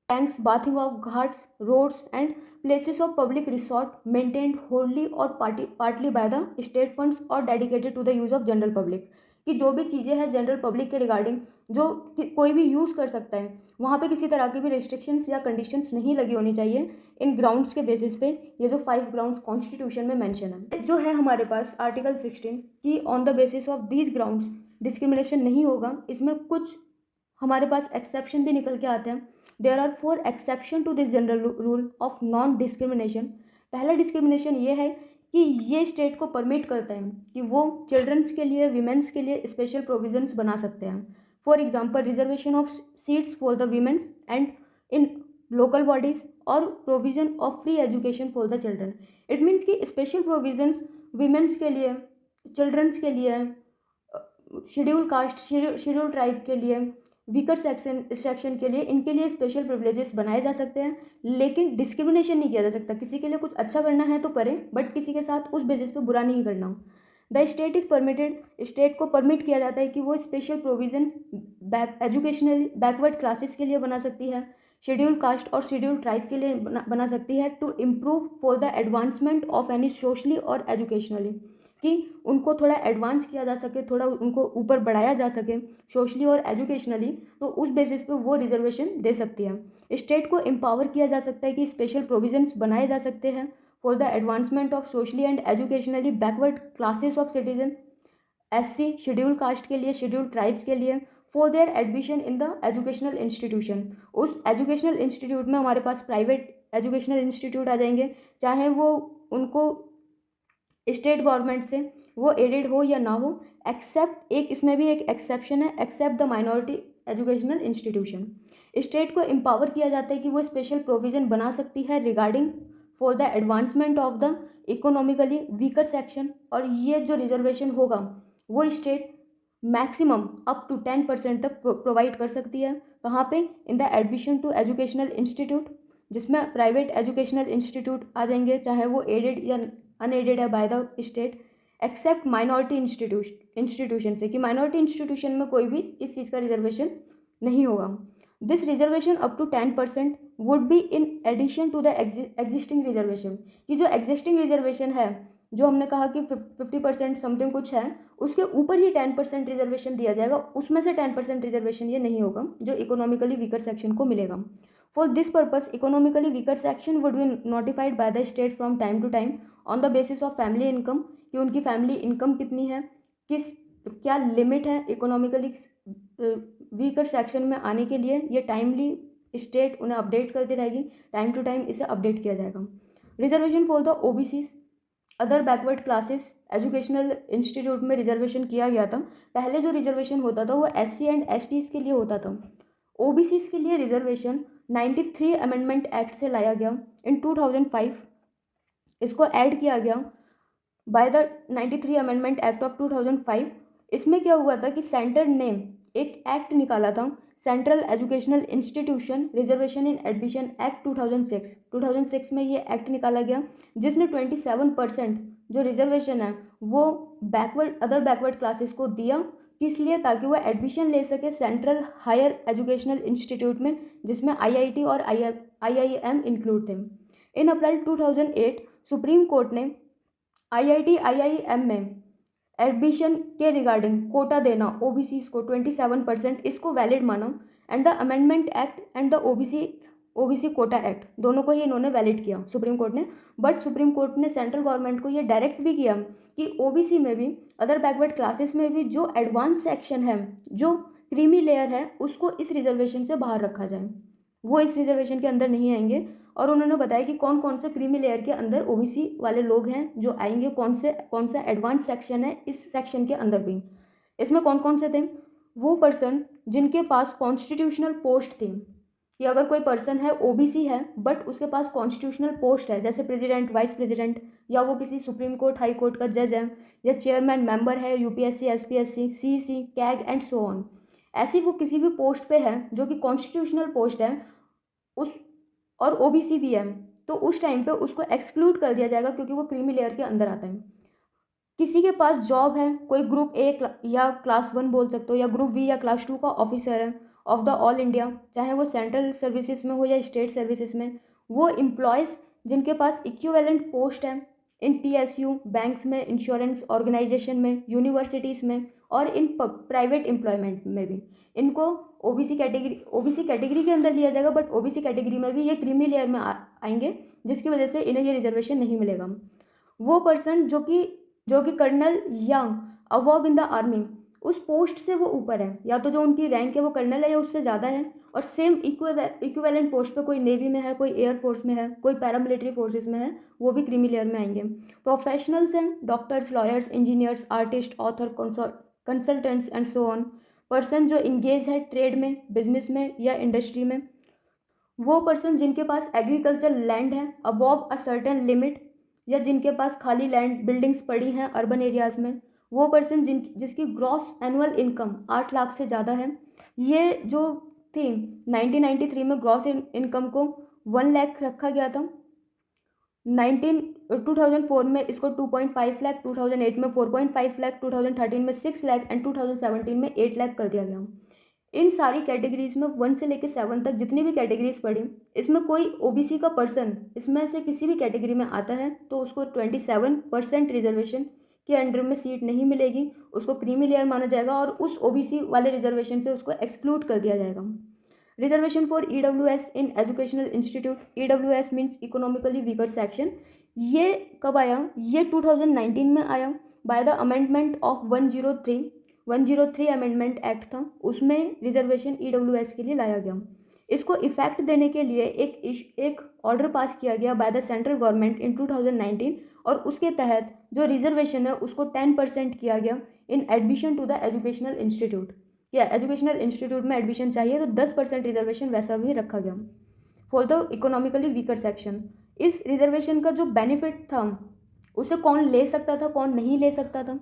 tanks, bathing of ghats, roads and places of public resort maintained wholly और partly by the state funds और dedicated to the use of general public, कि जो भी चीज़ें हैं general public के regarding जो कोई भी यूज़ कर सकता है, वहाँ पे किसी तरह की भी रिस्ट्रिक्शंस या कंडीशंस नहीं लगी होनी चाहिए इन ग्राउंड्स के बेसिस पे। ये जो 5 ग्राउंड्स कॉन्स्टिट्यूशन में मेंशन है, जो है हमारे पास आर्टिकल 16 कि on the basis of these grounds discrimination नहीं होगा। इसमें कुछ हमारे पास एक्सेप्शन भी निकल के आते हैं। There are 4 exception to this general rule of non discrimination. पहला डिस्क्रिमिनेशन ये है कि ये स्टेट को परमिट करता है कि वो चिल्ड्रंस के लिए, विमेंस के लिए स्पेशल प्रोविजंस बना सकते हैं। For example reservation of seats for the womens and in local bodies और provision of free education for the children. It means कि स्पेशल प्रोविजंस वीमेंस के लिए, चिल्ड्रंस के लिए, शेड्यूल कास्ट, शेड्यूल ट्राइब के लिए, वीकर सेक्शन के लिए, इनके लिए स्पेशल प्रिविलेजेस बनाए जा सकते हैं, लेकिन डिस्क्रिमिनेशन नहीं किया जा सकता। किसी के लिए कुछ अच्छा करना है तो करें, बट किसी के साथ उस बेसिस पे बुरा नहीं करना हो। The state is permitted, state को परमिट किया जाता है कि वो special provisions educational backward classes के लिए बना सकती है, शेड्यूल कास्ट और शेड्यूल ट्राइब के लिए बना सकती है, to improve for the advancement of any socially और एजुकेशनली, कि उनको थोड़ा एडवांस किया जा सके, थोड़ा उनको ऊपर बढ़ाया जा सके सोशली और एजुकेशनली, तो उस बेसिस पे वो रिजर्वेशन दे सकती है। स्टेट को एम्पावर किया जा सकता है कि स्पेशल प्रोविजंस बनाए जा सकते हैं for the advancement of socially and educationally backward classes of citizen, SC, schedule caste के लिए, शेड्यूल ट्राइब्स के लिए, for their admission in the educational institution. उस एजुकेशनल इंस्टीट्यूट में हमारे पास प्राइवेट एजुकेशनल इंस्टीट्यूट आ जाएंगे, चाहे वो उनको स्टेट गवर्नमेंट से वो एडेड हो या ना हो, एक्सेप्ट, एक इसमें भी एक एक्सेप्शन है, except the minority educational institution. State को एम्पावर किया जाता है कि वो स्पेशल प्रोविज़न बना सकती है regarding for the advancement of the economically weaker section, और ये जो रिजर्वेशन होगा वो स्टेट मैक्सिमम अप टू 10% तक प्रोवाइड कर सकती है। कहाँ पे? In the admission to educational institute, जिसमें प्राइवेट एजुकेशनल इंस्टीट्यूट आ जाएंगे, चाहे वो एडेड या अनएडेड है by the state, except minority institution से, कि माइनॉरिटी इंस्टीट्यूशन में कोई भी इस चीज़ का रिजर्वेशन नहीं होगा। This reservation up to 10% would be in addition to the existing reservation, कि जो एग्जिस्टिंग रिजर्वेशन है, जो हमने कहा कि 50% समथिंग कुछ है, उसके ऊपर ही 10% रिजर्वेशन दिया जाएगा, उसमें से 10% रिजर्वेशन ये नहीं होगा जो इकोनॉमिकली वीकर सेक्शन को मिलेगा। For this purpose economically weaker section would be notified by the state from time to time on the basis of family income, कि उनकी फैमिली इनकम कितनी है, किस क्या लिमिट है इकोनॉमिकली वीकर सेक्शन में आने के लिए, ये टाइमली स्टेट उन्हें अपडेट करती रहेगी, टाइम टू टाइम इसे अपडेट किया जाएगा। Reservation for the OBCs, other backward classes, educational institute में रिजर्वेशन किया गया था। पहले जो रिजर्वेशन होता था वो एससी एंड एसटीज़ के लिए होता था। ओबीसीज के लिए रिजर्वेशन 93 अमेंडमेंट एक्ट से लाया गया इन 2005, इसको ऐड किया गया by the 93 amendment act of 2005। इसमें क्या हुआ था कि सेंटर ने एक एक्ट निकाला था, सेंट्रल एजुकेशनल इंस्टीट्यूशन रिजर्वेशन इन एडमिशन एक्ट 2006 में ये एक्ट निकाला गया, जिसने 27% जो रिजर्वेशन है वो अदर बैकवर्ड क्लासेस को दिया, किस लिए? ताकि वो एडमिशन ले सके सेंट्रल हायर एजुकेशनल इंस्टीट्यूट में, जिसमें आईआईटी और आईआईएम इंक्लूड थे। इन अप्रैल 2008 सुप्रीम कोर्ट ने आईआईटी आईआईएम में एडमिशन के रिगार्डिंग कोटा देना ओबीसीज को 27%, इसको वैलिड माना, and the amendment act and the OBC Kota act, दोनों को ही इन्होंने वैलिड किया सुप्रीम कोर्ट ने। बट सुप्रीम कोर्ट ने सेंट्रल गवर्नमेंट को ये डायरेक्ट भी किया कि ओबीसी में भी, अदर बैकवर्ड क्लासेस में भी जो एडवांस सेक्शन है, जो क्रीमी लेयर है, उसको इस रिजर्वेशन से बाहर रखा जाए, वो इस रिजर्वेशन के अंदर नहीं आएंगे। और उन्होंने बताया कि कौन कौन से क्रीमी लेयर के अंदर ओबीसी वाले लोग हैं जो आएंगे, कौन सा एडवांस सेक्शन है इस सेक्शन के अंदर भी। इसमें कौन कौन से थे? वो पर्सन जिनके पास कॉन्स्टिट्यूशनल पोस्ट थी, कि अगर कोई पर्सन है ओबीसी है बट उसके पास कॉन्स्टिट्यूशनल पोस्ट है, जैसे प्रेसिडेंट, वाइस प्रेसिडेंट, या वो किसी सुप्रीम कोर्ट, हाई कोर्ट का जज है, या चेयरमैन मेंबर है UPSC, SPSC, CEC, CAG and so on, ऐसी वो किसी भी पोस्ट पे है जो कि कॉन्स्टिट्यूशनल पोस्ट है उस, और ओबीसी भी है, तो उस टाइम पे उसको एक्सक्लूड कर दिया जाएगा क्योंकि वो क्रीमी लेयर के अंदर आता है। किसी के पास जॉब है, कोई ग्रुप ए या क्लास 1 बोल सकते हो, या ग्रुप वी या क्लास 2 का ऑफिसर है ऑफ द ऑल इंडिया, चाहे वो सेंट्रल सर्विसेज में हो या स्टेट सर्विसेज में, वो एम्प्लॉयज़ जिनके पास इक्विवेलेंट पोस्ट है इन पीएसयू, बैंक्स में, इंश्योरेंस ऑर्गेनाइजेशन में, यूनिवर्सिटीज़ में, और इन प्राइवेट एम्प्लॉयमेंट में भी, इनको ओबीसी कैटेगरी के अंदर लिया जाएगा। बट ओबीसी कैटेगरी में भी ये क्रीमी लेयर में आएंगे, जिसकी वजह से इन्हें ये रिजर्वेशन नहीं मिलेगा। वो पर्सन जो कि कर्नल या अबव इन द आर्मी, उस पोस्ट से वो ऊपर है, या तो जो उनकी रैंक है वो कर्नल है या उससे ज़्यादा है, और सेम इक्विवेलेंट पोस्ट पे कोई नेवी में है, कोई एयरफोर्स में है, कोई पैरामिलिट्री फोर्सेस में है, वो भी क्रीमी लेयर में आएंगे। प्रोफेशनल्स हैं, doctors, lawyers, engineers, artist, author, consultants and so on, person जो इंगेज है ट्रेड में, बिजनेस में या इंडस्ट्री में, वो पर्सन जिनके पास एग्रीकल्चर लैंड है अबॉव अ सर्टेन लिमिट, या जिनके पास खाली लैंड बिल्डिंग्स पड़ी हैं अर्बन एरियाज़ में, वो पर्सन जिसकी ग्रॉस एनुअल इनकम 8 लाख से ज़्यादा है। ये जो थी 1993 में ग्रॉस इनकम को 1 लाख रखा गया था। 2004 में इसको 2.5 लाख, 2008 में 4.5 लाख, 2013 में 6 लाख एंड 2017 में 8 लाख कर दिया गया। इन सारी कैटेगरीज में 1 से लेकर 7 तक जितनी भी कैटेगरीज पड़ी, इसमें कोई ओबीसी का पर्सन इसमें से किसी भी कैटेगरी में आता है तो उसको 27% रिजर्वेशन के अंडर में सीट नहीं मिलेगी, उसको क्रीमी लेयर माना जाएगा और उस ओबीसी वाले रिजर्वेशन से उसको एक्सक्लूड कर दिया जाएगा। Reservation for EWS in educational institute, EWS means economically weaker section. ये कब आया? ये 2019 में आया by the amendment of 103 amendment act था, उसमें रिजर्वेशन ईडब्ल्यूएस के लिए लाया गया। इसको इफेक्ट देने के लिए एक ऑर्डर पास किया गया by the central government in 2019 और उसके तहत जो रिजर्वेशन है उसको 10% किया गया in admission to the educational institute. या एजुकेशनल इंस्टीट्यूट में एडमिशन चाहिए तो 10% रिजर्वेशन वैसा भी रखा गया for the economically weaker section. इस रिजर्वेशन का जो बेनिफिट था उसे कौन ले सकता था, कौन नहीं ले सकता था?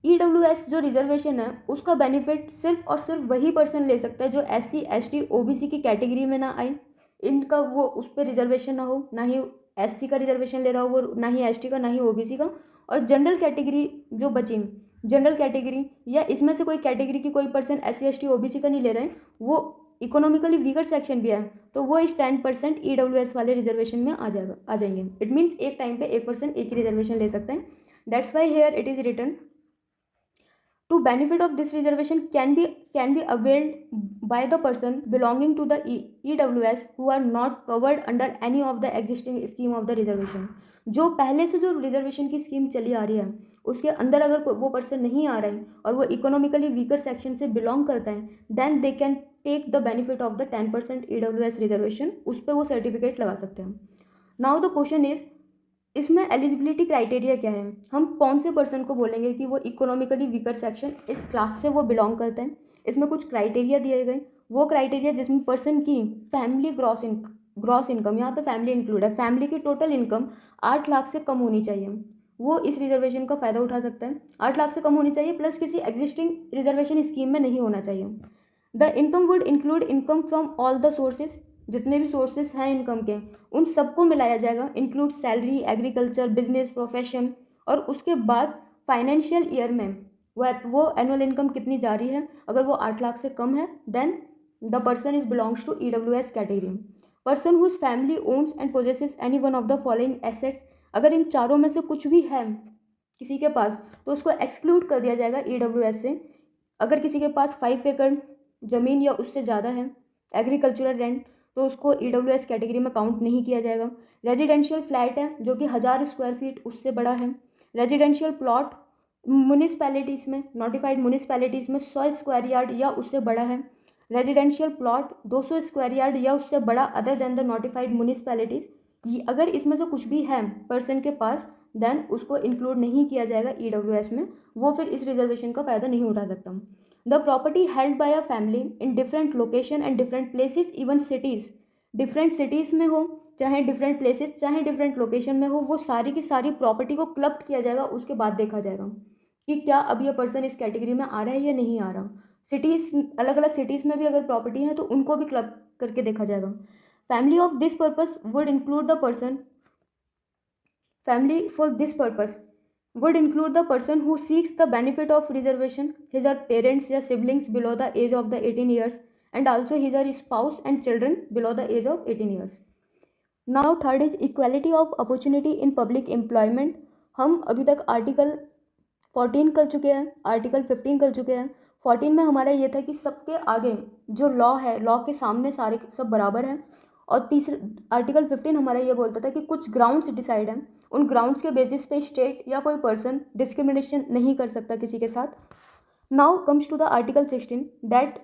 ईडब्ल्यूएस जो रिजर्वेशन है उसका बेनिफिट सिर्फ और सिर्फ वही पर्सन ले सकता है जो SC ST OBC की कैटेगरी में ना आए, इनका वो उस पर रिजर्वेशन ना हो, ना ही SC का रिजर्वेशन ले रहा हो वो, ना ही ST का, ना ही OBC का। और जनरल कैटेगरी जो बची, जनरल कैटेगरी या इसमें से कोई कैटेगरी की कोई पर्सन SC ST OBC का नहीं ले रहे हैं, वो इकोनॉमिकली वीकर सेक्शन भी है तो वो इस 10% ईडब्ल्यूएस वाले रिजर्वेशन में आ जाएंगे। इट मीन्स एक टाइम पे एक पर्सन एक ही रिजर्वेशन ले सकते हैं। That's why here it is written to benefit of this reservation can be availed by the person belonging to the EWS who are not covered under any of the existing scheme of the reservation। जो पहले से जो reservation की scheme चली आ रही है उसके अंदर अगर वो पर्सन नहीं आ रहा है और वो इकोनॉमिकली वीकर सेक्शन से बिलोंग करता है then they can take the benefit of the 10% EWS reservation, उस पर वो सर्टिफिकेट लगा सकते हैं। नाउ द क्वेश्चन इज इसमें एलिजिबिलिटी क्राइटेरिया क्या है? हम कौन से पर्सन को बोलेंगे कि वो इकोनॉमिकली वीकर सेक्शन इस क्लास से वो बिलोंग करते हैं? इसमें कुछ क्राइटेरिया दिए गए, वो क्राइटेरिया जिसमें पर्सन की फैमिली ग्रॉस इनकम, यहाँ पे फैमिली इंक्लूड है, फैमिली की टोटल इनकम 8 लाख से कम होनी चाहिए, वो इस रिजर्वेशन का फ़ायदा उठा सकता है। 8 लाख से कम होनी चाहिए प्लस किसी एग्जिस्टिंग रिजर्वेशन स्कीम में नहीं होना चाहिए। The income would include income from all the sources, जितने भी सोर्सेस हैं इनकम के उन सबको मिलाया जाएगा, include salary, agriculture, business, profession. और उसके बाद फाइनेंशियल ईयर में वो एनुअल इनकम कितनी जा रही है, अगर वो 8 लाख से कम है then the person is belongs to EWS category. Person whose family owns and possesses any one of the following assets, अगर इन चारों में से कुछ भी है किसी के पास तो उसको एक्सक्लूड कर दिया जाएगा EWS से। अगर किसी के पास 5 एकड़ ज़मीन या उससे ज़्यादा है एग्रीकल्चरल लैंड तो उसको EWS कैटेगरी में काउंट नहीं किया जाएगा। रेजिडेंशियल फ्लैट है जो कि 1000 स्क्वायर फीट उससे बड़ा है। रेजिडेंशियल प्लॉट म्यूनिसपैलिटीज़ में, नोटिफाइड म्यूनिसपैलिटीज़ में 100 स्क्वायर यार्ड या उससे बड़ा है। रेजिडेंशियल प्लॉट 200 स्क्वायर यार्ड या उससे बड़ा other than the notified municipalities. अगर इसमें से कुछ भी है पर्सन के पास देन उसको इंक्लूड नहीं किया जाएगा EWS में, वो फिर इस रिजर्वेशन का फ़ायदा नहीं उठा सकता। The property held by a family in different location and different places even cities, different cities में हो चाहे डिफरेंट प्लेसेस चाहे डिफरेंट लोकेशन में हो, वो सारी की सारी प्रॉपर्टी को क्लब्ड किया जाएगा। उसके बाद देखा जाएगा कि क्या अब यह पर्सन इस कैटेगरी में आ रहा है या नहीं आ रहा। सिटीज़ अलग अलग सिटीज़ में भी अगर प्रॉपर्टी है तो उनको भी क्लब करके देखा जाएगा। Family of this purpose would include the person, family for this purpose would include the person who seeks the benefit of reservation, his or parents या siblings below the age of the 18 years and also his or spouse and children below the age of 18 years. Now third is equality of opportunity in public employment. हम अभी तक article 14 कर चुके हैं, article 15 कर चुके हैं। 14 में हमारा ये था कि सबके आगे जो लॉ है, लॉ के सामने सारे सब बराबर हैं। और तीसरे आर्टिकल 15 हमारा ये बोलता था कि कुछ ग्राउंड्स डिसाइड हैं, उन ग्राउंड्स के बेसिस पे स्टेट या कोई पर्सन डिस्क्रिमिनेशन नहीं कर सकता किसी के साथ। Now comes to the article 16 that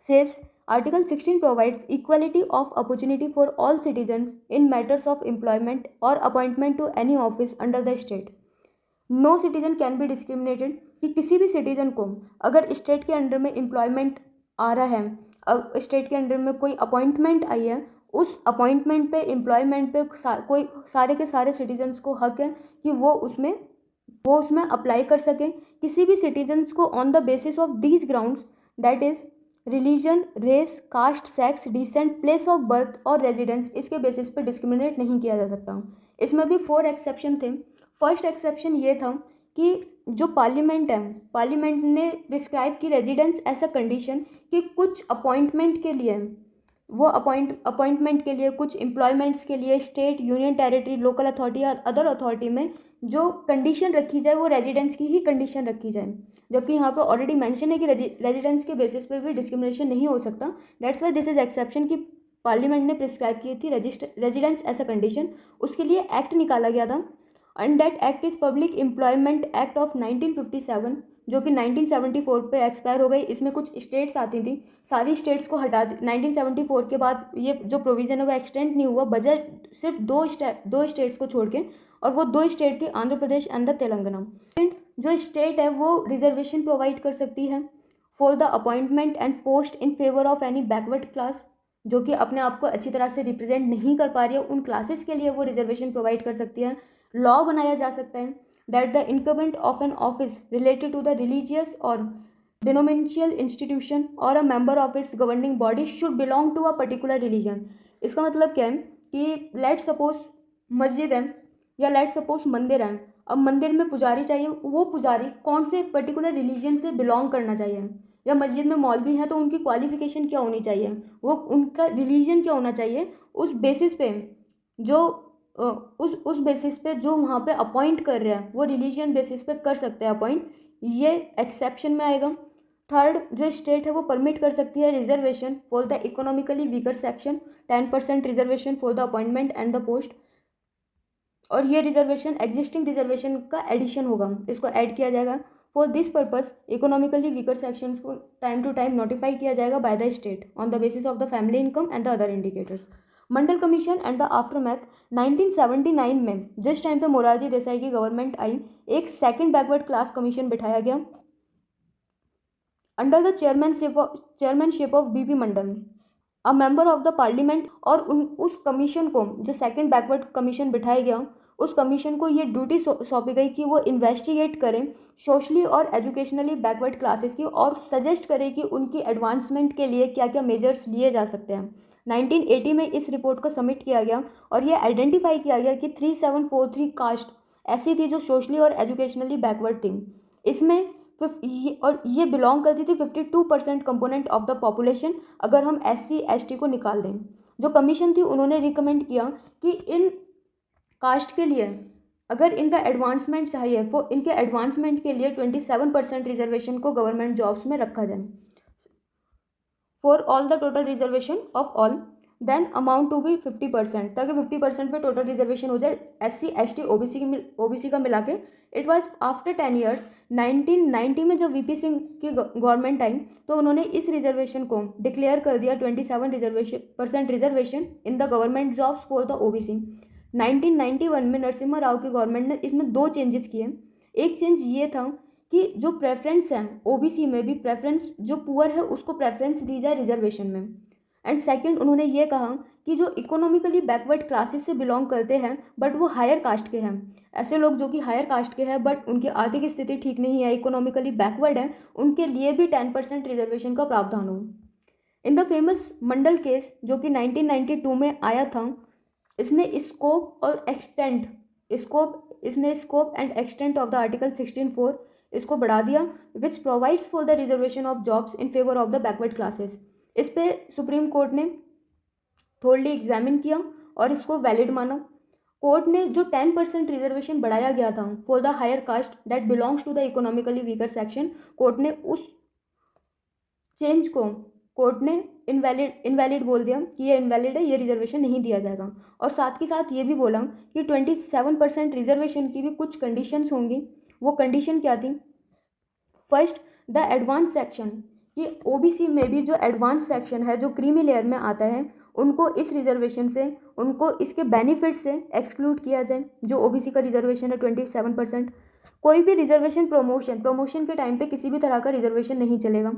says article 16 provides equality of opportunity for all citizens in matters of employment और appointment to any office under the state. No citizen can be discriminated. कि किसी भी citizen को अगर state के under में employment आ रहा है, अब स्टेट के अंडर में कोई अपॉइंटमेंट आई है, उस अपॉइंटमेंट पे एम्प्लॉयमेंट पे कोई सारे के सारे सिटीजन्स को हक है कि वो उसमें अप्लाई कर सकें। किसी भी सिटीजन्स को on the basis of these grounds, that is religion, race, caste, sex, descent, place of birth और रेजिडेंस, इसके बेसिस पे डिस्क्रिमिनेट नहीं किया जा सकता। इसमें भी 4 एक्सेप्शन थे। फर्स्ट एक्सेप्शन ये था कि जो पार्लियामेंट है, पार्लियामेंट ने प्रिस्क्राइब की रेजिडेंस ऐसा कंडीशन कि कुछ अपॉइंटमेंट के लिए, वो अपॉइंटमेंट के लिए, कुछ एम्प्लॉयमेंट्स के लिए state, union territory, local authority या अदर अथॉरिटी में जो कंडीशन रखी जाए वो रेजिडेंस की ही कंडीशन रखी जाए। जबकि यहाँ पे ऑलरेडी मेंशन है कि रेजिडेंस के बेसिस पे भी डिस्क्रिमिनेशन नहीं हो सकता। That's why this is exception कि पार्लियामेंट ने प्रिस्क्राइब की थी रेजिडेंस एज अ कंडीशन, उसके लिए एक्ट निकाला गया था। And that act is public employment act of 1957, जो कि 1974 पे एक्सपायर हो गई। इसमें कुछ स्टेट्स आती थी, सारी स्टेट्स को हटा दी। 1974 के बाद ये जो प्रोविज़न है वो एक्सटेंड नहीं हुआ, बजाय सिर्फ दो स्टेट्स को छोड़ के, और वो 2 स्टेट थी, आंध्र प्रदेश एंड द तेलंगाना। जो स्टेट है वो रिजर्वेशन प्रोवाइड कर सकती है for the appointment and post in favour of any backward class, जो कि अपने आप को अच्छी तरह से रिप्रेजेंट नहीं कर पा रही है, उन क्लासेस के लिए वो रिजर्वेशन प्रोवाइड कर सकती है। लॉ बनाया जा सकता है that the incumbent of an office related to the religious और डिनोमिनियल इंस्टीट्यूशन और a member of its governing body should belong to a particular religion. इसका मतलब क्या है कि लेट सपोज मस्जिद है या लेट सपोज मंदिर है, अब मंदिर में पुजारी चाहिए, वो पुजारी कौन से पर्टिकुलर रिलीजन से बिलोंग करना चाहिए, या मस्जिद में मौलवी हैं तो उनकी क्वालिफिकेशन क्या होनी चाहिए, वो उनका रिलीजन क्या होना चाहिए, उस बेसिस पे जो उस बेसिस पे जो वहाँ पे अपॉइंट कर रहे हैं वो रिलीजन बेसिस पे कर सकते हैं अपॉइंट, ये एक्सेप्शन में आएगा। थर्ड, जो स्टेट है वो परमिट कर सकती है reservation for the economically weaker section, 10% reservation for the appointment and the post, और ये रिजर्वेशन एग्जिस्टिंग रिजर्वेशन का एडिशन होगा, इसको ऐड किया जाएगा। For this purpose economically weaker sections को टाइम टू टाइम नोटिफाई किया जाएगा bye the state on the basis of the family income and the other indicators. Mandal commission and the aftermath, 1979 में जिस time पे मोरारजी देसाई की government आई, एक second backward class commission बिठाया गया under the chairmanship of BP Mandal, a member of the parliament. और उस commission को, जो सेकंड बैकवर्ड कमीशन बिठाया गया, उस कमीशन को ये ड्यूटी सौंपी गई कि वो इन्वेस्टिगेट करें सोशली और एजुकेशनली बैकवर्ड क्लासेस की, और सजेस्ट करें कि उनकी एडवांसमेंट के लिए क्या क्या मेजर्स लिए जा सकते हैं। 1980 में इस रिपोर्ट को सबमिट किया गया और ये आइडेंटिफाई किया गया कि 3743 कास्ट ऐसी थी जो सोशली और एजुकेशनली बैकवर्ड थी। इसमें और ये बिलोंग करती थी 52% कंपोनेंट ऑफ द पॉपुलेशन, अगर हम SC ST को निकाल दें। जो कमीशन थी उन्होंने रिकमेंड किया कि इन कास्ट के लिए अगर इनका एडवांसमेंट चाहिए, वो इनके एडवांसमेंट के लिए 27% रिजर्वेशन को गवर्नमेंट जॉब्स में रखा जाए for all the total reservation of all, then amount to be 50%, ताकि 50% पे टोटल रिजर्वेशन हो जाए SC ST OBC का मिला के। इट वॉज आफ्टर 10 ईयर्स, 1990 में जब VP सिंह की गवर्नमेंट आई तो उन्होंने इस रिजर्वेशन को डिक्लेयर कर दिया 27% reservation in the government jobs for the OBC। 1991 में नरसिम्हा राव की गवर्नमेंट ने इसमें 2 चेंजेस किए। एक चेंज ये था कि जो प्रेफरेंस है OBC में भी, प्रेफरेंस जो पुअर है उसको प्रेफरेंस दी जाए रिजर्वेशन में। एंड सेकंड, उन्होंने ये कहा कि जो इकोनॉमिकली बैकवर्ड क्लासेस से बिलोंग करते हैं बट वो हायर कास्ट के हैं, ऐसे लोग जो कि हायर कास्ट के हैं बट उनकी आर्थिक स्थिति ठीक नहीं है, इकोनॉमिकली बैकवर्ड है, उनके लिए भी 10% रिजर्वेशन का प्रावधान हो। In the famous Mandal case जो कि 1992 में आया था, इसने scope and extent of the article 16(4) इसको बढ़ा दिया, which provides for the reservation of jobs in favour of the backward classes. इस पे सुप्रीम कोर्ट ने थोड़ली एग्जामिन किया और इसको वैलिड माना। कोर्ट ने जो 10% रिजर्वेशन बढ़ाया गया था for the higher caste that belongs to the economically weaker section, court ने उस चेंज को कोर्ट ने इनवैलिड बोल दिया कि ये इनवैलिड है, ये रिजर्वेशन नहीं दिया जाएगा। और साथ के साथ ये भी बोला कि 27% रिजर्वेशन की भी कुछ कंडीशंस होंगी। वो कंडीशन क्या थी? फर्स्ट, द एडवांस सेक्शन, कि OBC में भी जो एडवांस सेक्शन है जो क्रीमी लेयर में आता है, उनको इस रिजर्वेशन से, उनको इसके बेनिफिट से एक्सक्लूड किया जाए। जो OBC का रिजर्वेशन है 27%। कोई भी रिजर्वेशन प्रमोशन के टाइम पे किसी भी तरह का रिजर्वेशन नहीं चलेगा।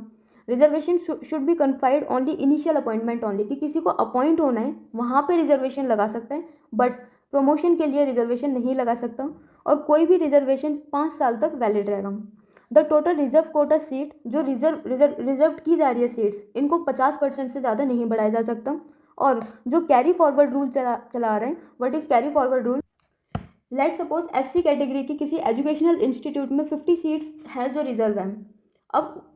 Reservation should be confide only initial appointment only, कि किसी को अपॉइंट होना है वहाँ पे रिजर्वेशन लगा सकता है, बट प्रमोशन के लिए रिजर्वेशन नहीं लगा सकता। और कोई भी रिजर्वेशन 5 साल तक वैलिड रहेगा। The total reserve quota seat, जो रिजर्व की जा रही है सीट्स, इनको 50% से ज़्यादा नहीं बढ़ाया जा सकता। और जो कैरी फॉरवर्ड रूल चला रहे हैं, what is carry forward rule? Let suppose SC category की किसी एजुकेशनल इंस्टीट्यूट में 50 सीट्स हैं जो रिजर्व हैं। अब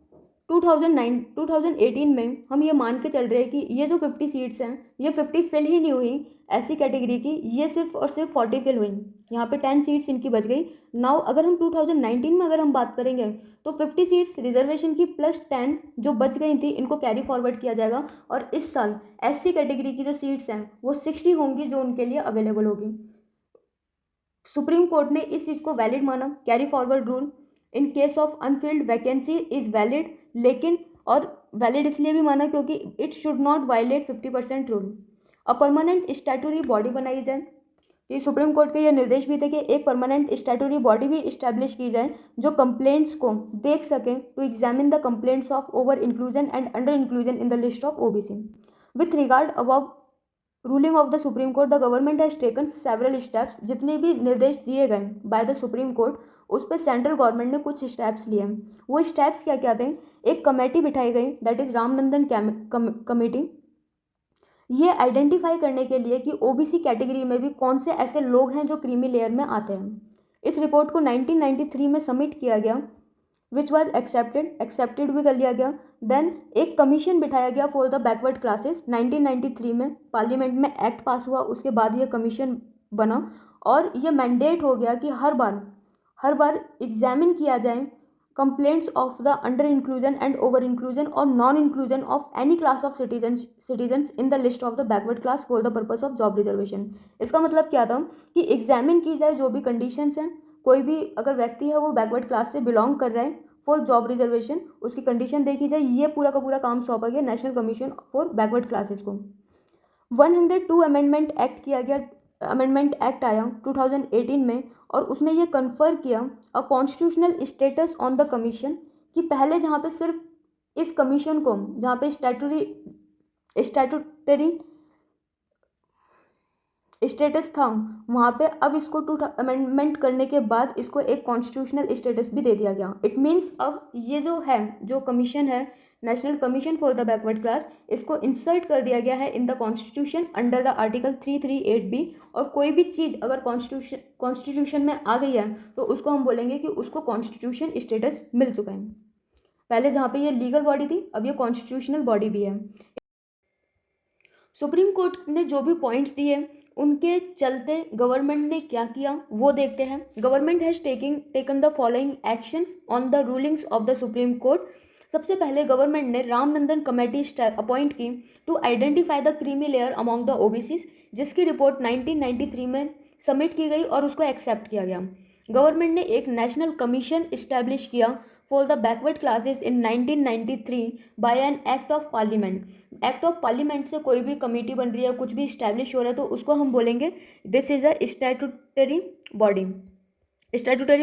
2018 में हम ये मान के चल रहे हैं कि ये जो 50 सीट्स हैं ये 50 फिल ही नहीं हुई SC कैटेगरी की, ये सिर्फ और सिर्फ 40 फिल हुई। यहाँ पे 10 सीट्स इनकी बच गई। नाउ अगर हम 2019 में अगर हम बात करेंगे तो 50 सीट्स रिजर्वेशन की प्लस 10 जो बच गई थी इनको कैरी फॉरवर्ड किया जाएगा, और इस साल SC कैटेगरी की जो सीट्स हैं वो 60 होंगी जो उनके लिए अवेलेबल होगी। सुप्रीम कोर्ट ने इस चीज़ को वैलिड माना, carry forward rule in case of unfilled vacancy is valid, लेकिन और वैलिड इसलिए भी माना क्योंकि it should not violate 50% rule. A permanent statutory body बनाई जाए, ये सुप्रीम कोर्ट के ये निर्देश भी थे कि एक परमानेंट स्टैट्यूटरी बॉडी भी इस्टेब्लिश की जाए जो कंप्लेंट्स को देख सकें, to examine the complaints of over inclusion and under inclusion in the list of OBC। With regard above ruling of the supreme Court, the government has taken several steps. जितने भी निर्देश दिए गए बाय द सुप्रीम कोर्ट उस पर central government ने कुछ steps लिए हैं। वो स्टेप्स क्या क्या थे? एक कमेटी बिठाई गई, दैट इज रामनंदन कमेटी, ये आइडेंटिफाई करने के लिए कि OBC कैटेगरी में भी कौन से ऐसे लोग हैं जो क्रीमी लेयर में आते हैं। इस रिपोर्ट को 1993 में सबमिट किया गया, विच वॉज एक्सेप्टेड भी कर लिया गया। देन एक कमीशन बिठाया गया फॉर द बैकवर्ड क्लासेस 1993 में, पार्लियामेंट में एक्ट पास हुआ, उसके बाद ये कमीशन बना और ये मैंडेट हो गया कि हर बार एग्जामिन किया जाए complaints of the under inclusion and over inclusion और non inclusion of any class of citizens in the list of the backward class for the purpose of job reservation. इसका मतलब क्या था कि एग्जामिन की जाए जो भी कंडीशंस हैं, कोई भी अगर व्यक्ति है वो बैकवर्ड क्लास से बिलोंग कर रहा है फॉर जॉब रिजर्वेशन, उसकी कंडीशन देखी जाए। ये पूरा का पूरा काम सौंपा गया national commission for backward classes को। 102 अमेंडमेंट एक्ट किया गया, अमेंडमेंट एक्ट आया 2018 में, और उसने ये कन्फर किया a constitutional status on the commission, कि पहले जहाँ पे सिर्फ इस कमीशन को, जहाँ पे स्टैट्यूटरी स्टेटस था वहाँ पे, अब इसको अमेंडमेंट करने के बाद इसको एक कॉन्स्टिट्यूशनल स्टेटस भी दे दिया गया। इट मीन्स अब ये जो कमीशन है, national commission for the backward class, इसको इंसर्ट कर दिया गया है in the constitution under the article 338B। और कोई भी चीज़ अगर कॉन्स्टिट्यूशन में आ गई है तो उसको हम बोलेंगे कि उसको कॉन्स्टिट्यूशन स्टेटस मिल चुका है। पहले जहाँ पे ये लीगल बॉडी थी अब ये कॉन्स्टिट्यूशनल बॉडी भी है। सुप्रीम कोर्ट ने जो भी पॉइंट्स दिए उनके चलते गवर्नमेंट ने क्या किया वो देखते हैं। Government has taken the following actions on the rulings of the supreme Court. सबसे पहले गवर्नमेंट ने रामनंदन कमेटी अपॉइंट की to identify the creamy layer among the OBCs, जिसकी रिपोर्ट 1993 में सबमिट की गई और उसको एक्सेप्ट किया गया। गवर्नमेंट ने एक नेशनल कमीशन इस्टेब्लिश किया for the backward classes in 1993 by an act of Parliament. Act of Parliament से कोई भी कमेटी बन रही है, कुछ भी इस्टेब्लिश हो रहा है तो उसको हम बोलेंगे this is a statutory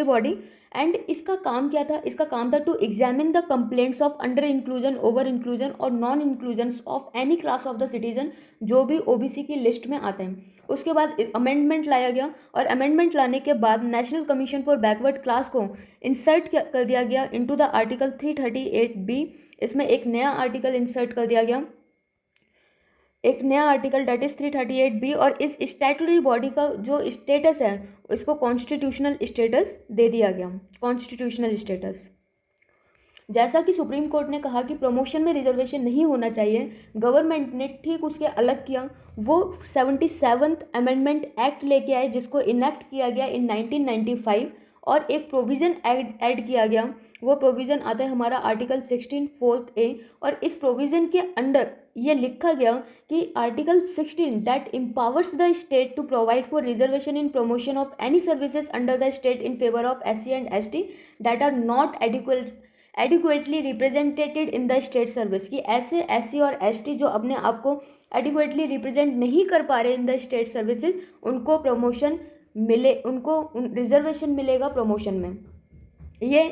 body. And इसका काम क्या था? इसका काम था to examine the complaints of under inclusion, over inclusion और non inclusion of any class of the citizen जो भी OBC की लिस्ट में आते हैं। उसके बाद अमेंडमेंट लाया गया और अमेंडमेंट लाने के बाद national commission for backward class को इंसर्ट कर दिया गया इनटू द आर्टिकल 338B। इसमें एक नया आर्टिकल इंसर्ट कर दिया गया, एक नया आर्टिकल डेट इज़ 338B, और इस स्टैट्यूटरी बॉडी का जो स्टेटस है इसको कॉन्स्टिट्यूशनल स्टेटस दे दिया गया, कॉन्स्टिट्यूशनल स्टेटस। जैसा कि सुप्रीम कोर्ट ने कहा कि प्रमोशन में रिजर्वेशन नहीं होना चाहिए, गवर्नमेंट ने ठीक उसके अलग किया। वो 77th अमेंडमेंट एक्ट लेके आए जिसको इनेक्ट किया गया इन 1995, और एक प्रोविज़न ऐड किया गया। वो प्रोविज़न आता है हमारा आर्टिकल 16 4th A, और इस प्रोविज़न के अंडर ये लिखा गया कि article 16 that empowers the state to provide for reservation in promotion of any services under the state in favour of SC and ST that are not adequately represented in the state service, कि ऐसे SC और ST जो अपने आप को adequately represent नहीं कर पा रहे इन द स्टेट सर्विसेज, उनको प्रमोशन उनको रिजर्वेशन मिलेगा प्रमोशन में। ये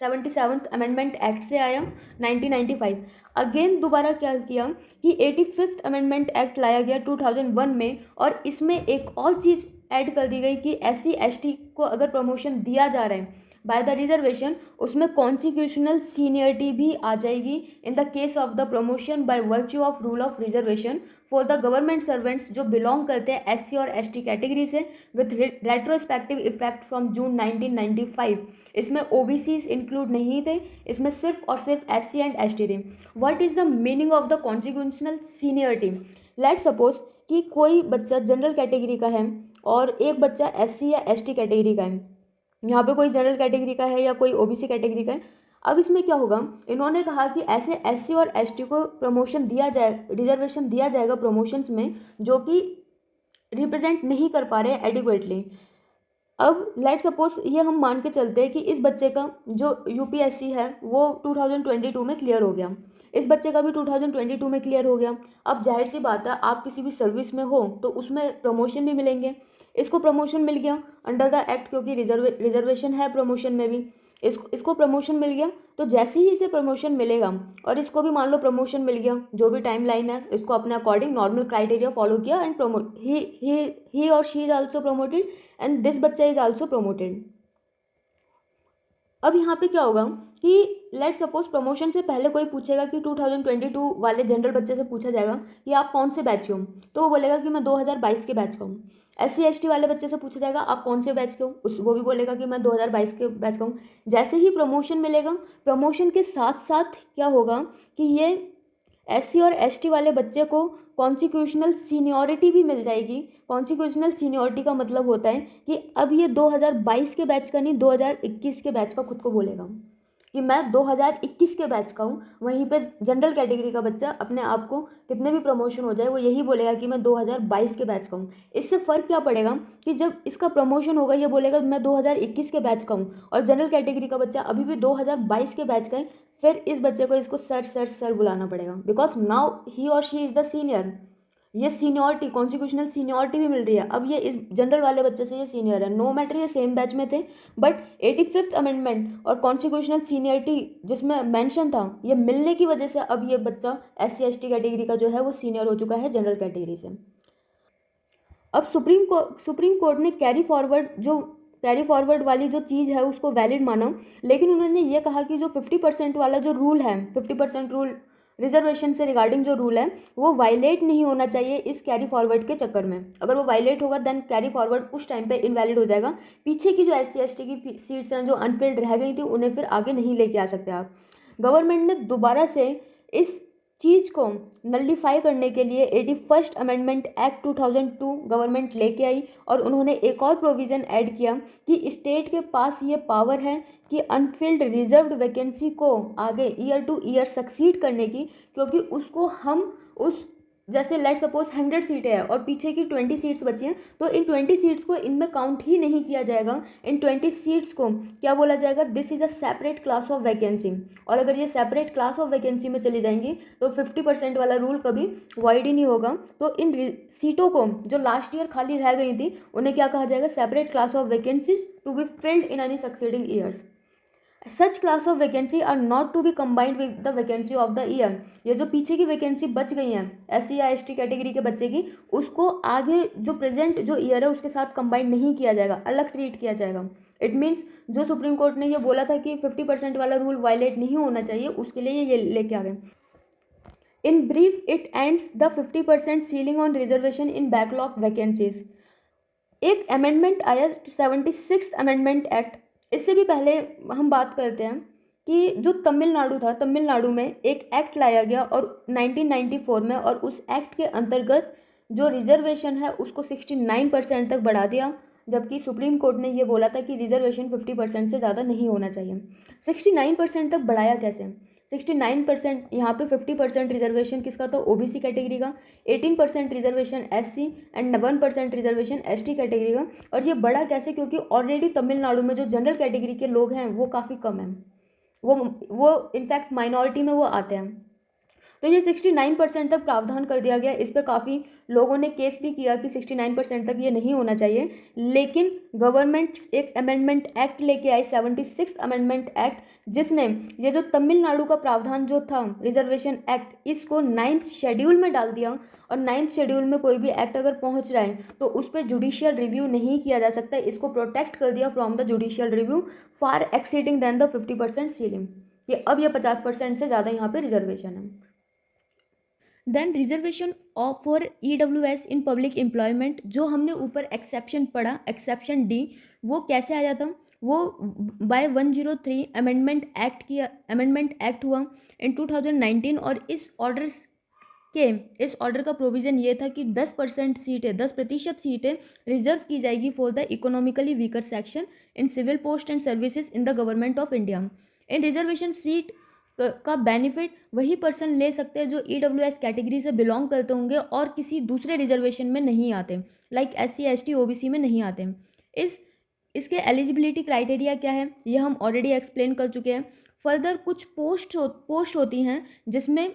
77th अमेंडमेंट एक्ट से आया 1995। अगेन दोबारा क्या किया कि 85th अमेंडमेंट एक्ट लाया गया 2001 में, और इसमें एक और चीज़ ऐड कर दी गई कि SC ST को अगर प्रमोशन दिया जा रहा है बाय द रिजर्वेशन, उसमें कॉन्स्टिट्यूशनल सीनियरिटी भी आ जाएगी in the case of the promotion by virtue of rule of reservation for the government servants जो बिलोंग करते हैं SC और ST कैटेगरी से, with retrospective effect from June 1995। इसमें OBCs इंक्लूड नहीं थे, इसमें सिर्फ और सिर्फ SC एंड ST थे। What is the meaning of the constitutional seniority? Let suppose कि कोई बच्चा जनरल कैटेगरी का है और एक बच्चा SC या ST कैटेगरी का है। यहाँ पे कोई जनरल कैटेगरी का है या कोई OBC कैटेगरी का है। अब इसमें क्या होगा, इन्होंने कहा कि ऐसे SC और ST को प्रमोशन दिया जाए, रिजर्वेशन दिया जाएगा प्रमोशंस में, जो कि रिप्रेजेंट नहीं कर पा रहे हैं एडिक्वेटली। अब लेट सपोज ये हम मान के चलते हैं कि इस बच्चे का जो UPSC है वो 2022 में क्लियर हो गया, इस बच्चे का भी 2022 में क्लियर हो गया। अब जाहिर सी बात है, आप किसी भी सर्विस में हो तो उसमें प्रमोशन भी मिलेंगे। इसको प्रमोशन मिल गया अंडर द एक्ट, क्योंकि रिजर्वेशन है प्रमोशन में भी, इसको प्रमोशन मिल गया। तो जैसे ही इसे प्रमोशन मिलेगा और इसको भी मान लो प्रमोशन मिल गया, जो भी टाइम लाइन है इसको अपने अकॉर्डिंग नॉर्मल क्राइटेरिया फॉलो किया एंड प्रमोट ही और she is also promoted and this बच्चा इज आल्सो प्रमोटेड। अब यहाँ पे क्या होगा कि लेट सपोज प्रमोशन से पहले कोई पूछेगा कि 2022 वाले जनरल बच्चे से पूछा जाएगा कि आप कौन से बैच के हो, तो वो बोलेगा कि मैं 2022 के बैच का हूँ। SC ST वाले बच्चे से पूछा जाएगा आप कौन से बैच के हो, वो भी बोलेगा कि मैं 2022 के बैच का हूँ। जैसे ही प्रमोशन मिलेगा, प्रमोशन के साथ साथ क्या होगा कि ये SC और ST वाले बच्चे को कॉन्स्टिट्यूशनल सीनियरिटी भी मिल जाएगी। कॉन्स्टिट्यूशनल सीनियरिटी का मतलब होता है कि अब ये 2022 के बैच का नहीं, 2021 के बैच का खुद को बोलेगा कि मैं 2021 के बैच का हूँ। वहीं पे जनरल कैटेगरी का बच्चा अपने आप को कितने भी प्रमोशन हो जाए वो यही बोलेगा कि मैं 2022 के बैच का हूँ। इससे फ़र्क क्या पड़ेगा कि जब इसका प्रमोशन होगा ये बोलेगा मैं 2021 के बैच का हूँ, और जनरल कैटेगरी का बच्चा अभी भी 2022 के बैच का है, फिर इस बच्चे को इसको सर सर सर बुलाना पड़ेगा, बिकॉज नाउ ही और शी इज़ द सीनियर। ये सीनियरिटी, कॉन्स्टिट्यूशनल सीनियरिटी भी मिल रही है। अब ये इस जनरल वाले बच्चे से ये सीनियर है, नो मैटर ये सेम बैच में थे, बट 85th अमेंडमेंट और कॉन्स्टिट्यूशनल सीनियरिटी जिसमें मेंशन था, ये मिलने की वजह से अब ये बच्चा SC ST कैटेगरी का जो है वो सीनियर हो चुका है जनरल कैटेगरी से। अब सुप्रीम कोर्ट ने कैरी फॉरवर्ड वाली जो चीज़ है उसको वैलिड माना, लेकिन उन्होंने ये कहा कि जो 50% वाला जो रूल है, 50% रूल रिजर्वेशन से रिगार्डिंग जो रूल है वो वायलेट नहीं होना चाहिए इस कैरी फॉरवर्ड के चक्कर में। अगर वो वायलेट होगा देन कैरी फॉरवर्ड उस टाइम पे इनवैलिड हो जाएगा। पीछे की जो SC ST की सीट्स हैं जो अनफिल्ड रह गई थी उन्हें फिर आगे नहीं लेके आ सकते आप। गवर्नमेंट ने दोबारा से इस चीज़ को नलिफाई करने के लिए 81st अमेंडमेंट एक्ट 2002 गवर्नमेंट लेके आई, और उन्होंने एक और प्रोविज़न ऐड किया कि स्टेट के पास ये पावर है कि अनफिल्ड रिजर्व्ड वैकेंसी को आगे ईयर टू ईयर सक्सीड करने की, क्योंकि उसको हम उस जैसे लेट सपोज 100 सीटें हैं और पीछे की 20 सीट्स बची हैं, तो इन 20 सीट्स को इनमें काउंट ही नहीं किया जाएगा। इन 20 सीट्स को क्या बोला जाएगा, this is a separate class of vacancy, और अगर ये सेपरेट क्लास ऑफ वैकेंसी में चली जाएंगी तो 50% वाला रूल कभी वॉइड ही नहीं होगा। तो इन सीटों को जो लास्ट ईयर खाली रह गई थी उन्हें क्या कहा जाएगा, separate class of vacancies to be filled in any succeeding years. Such class of vacancy are not to be combined with the vacancy of the year. ये जो पीछे की वैकेंसी बच गई हैं SC या ST कैटेगरी के बच्चे की, उसको आगे जो प्रेजेंट जो ईयर है उसके साथ कंबाइंड नहीं किया जाएगा, अलग ट्रीट किया जाएगा। इट मीन्स जो सुप्रीम कोर्ट ने ये बोला था कि 50% वाला रूल वायलेट नहीं होना चाहिए, उसके लिए ये लेके आ गए। In brief it ends the 50% ceiling on reservation in backlog vacancies. एक अमेंडमेंट आया 76th अमेंडमेंट एक्ट। इससे भी पहले हम बात करते हैं कि जो तमिलनाडु था, तमिलनाडु में एक एक्ट लाया गया और 1994 में, और उस एक्ट के अंतर्गत जो रिजर्वेशन है उसको 69% तक बढ़ा दिया, जबकि सुप्रीम कोर्ट ने ये बोला था कि रिजर्वेशन 50% से ज़्यादा नहीं होना चाहिए। 69% तक बढ़ाया कैसे? 69% यहाँ पे 50% रिजर्वेशन किसका था, OBC कैटेगरी का, 18% reservation SC and 1% reservation ST category का। और ये बढ़ा कैसे? क्योंकि ऑलरेडी तमिलनाडु में जो जनरल कैटेगरी के लोग हैं वो काफ़ी कम हैं, वो इनफैक्ट माइनॉरिटी में वो आते हैं। तो ये 69% तक प्रावधान कर दिया गया। इस पे काफ़ी लोगों ने केस भी किया कि 69% तक ये नहीं होना चाहिए, लेकिन गवर्नमेंट एक अमेंडमेंट एक्ट लेके आई, 76 अमेंडमेंट एक्ट, जिसने ये जो तमिलनाडु का प्रावधान जो था रिजर्वेशन एक्ट, इसको 9th शेड्यूल में डाल दिया। और 9th शेड्यूल में कोई भी एक्ट अगर पहुंच रहा है तो उस पर जुडिशियल रिव्यू नहीं किया जा सकता। इसको प्रोटेक्ट कर दिया from the judicial review far exceeding then the 50% ceiling, कि अब ये 50% से ज़्यादा यहाँ पे रिजर्वेशन है। Then reservation of for EWS in public employment, जो हमने ऊपर एक्सेप्शन पढ़ा, एक्सेप्शन डी, वो कैसे आया था? वो बाय 103 अमेंडमेंट एक्ट हुआ इन 2019, और इस ऑर्डर का प्रोविज़न ये था कि 10% सीटें, 10% सीटें रिजर्व की जाएगी for the economically weaker section in civil post and services in the government of India. इन रिजर्वेशन सीट का बेनिफिट वही पर्सन ले सकते हैं जो EWS कैटेगरी से बिलोंग करते होंगे और किसी दूसरे रिजर्वेशन में नहीं आते, लाइक SC ST OBC में नहीं आते। इसके एलिजिबिलिटी क्राइटेरिया क्या है ये हम ऑलरेडी एक्सप्लेन कर चुके हैं। फर्दर कुछ पोस्ट होती हैं जिसमें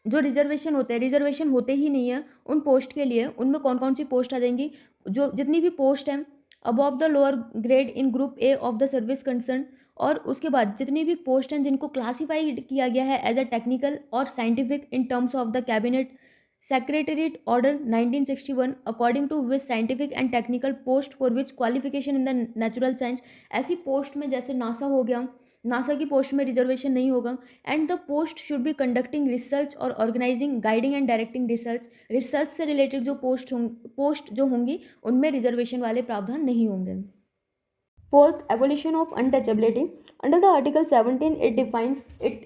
जो रिजर्वेशन होते हैं, रिजर्वेशन होते ही नहीं है उन पोस्ट के लिए। उनमें कौन कौन सी पोस्ट आ जाएंगी? जो जितनी भी पोस्ट हैं above the lower grade in group A of the service concern, और उसके बाद जितनी भी पोस्ट हैं जिनको क्लासीफाइड किया गया है एज अ टेक्निकल और scientific in terms of the cabinet secretariat order 1961, according to which scientific and technical post for which qualification in the natural science. ऐसी पोस्ट में जैसे नासा हो गया, नासा की पोस्ट में रिजर्वेशन नहीं होगा। And the post should be conducting research और organising, guiding and directing research से रिलेटेड जो पोस्ट जो होंगी उनमें रिजर्वेशन वाले प्रावधान नहीं होंगे। Fourth, abolition of untouchability. Under the Article 17, it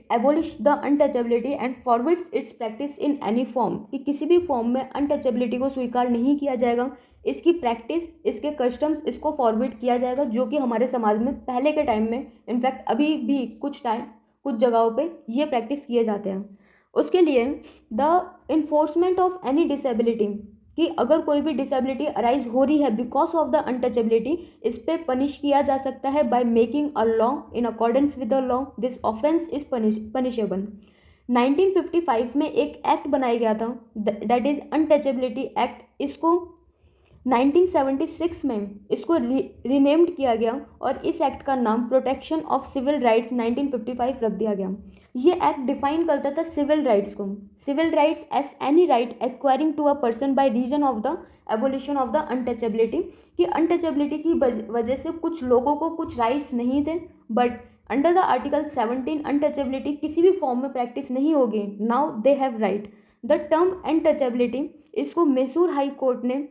abolished the untouchability and forbids its practice in any form, कि किसी भी फॉर्म में untouchability को स्वीकार नहीं किया जाएगा। इसकी प्रैक्टिस, इसके कस्टम्स, इसको फॉरबिड किया जाएगा, जो कि हमारे समाज में पहले के टाइम में, इनफैक्ट अभी भी कुछ जगहों पे ये प्रैक्टिस किए जाते हैं। उसके लिए the enforcement of any disability, कि अगर कोई भी डिसेबिलिटी अराइज हो रही है बिकॉज ऑफ द अनटचेबिलिटी, इस पे पनिश किया जा सकता है by making a law in accordance with the law. This offence is punishable. 1955 में एक एक्ट बनाया गया था, दैट इज अनटचेबिलिटी एक्ट। इसको 1976 में इसको रीनेम्ड किया गया और इस एक्ट का नाम प्रोटेक्शन ऑफ सिविल राइट्स 1955 रख दिया गया। ये एक्ट डिफाइन करता था सिविल राइट्स को, civil rights as any right acquiring to a person by reason of the abolition of the untouchability, कि अनटचेबिलिटी की वजह से कुछ लोगों को कुछ राइट्स नहीं थे, but under the article 17 untouchability किसी भी फॉर्म में प्रैक्टिस नहीं होगी, now they have right. The term untouchability, इसको मैसूर हाई कोर्ट ने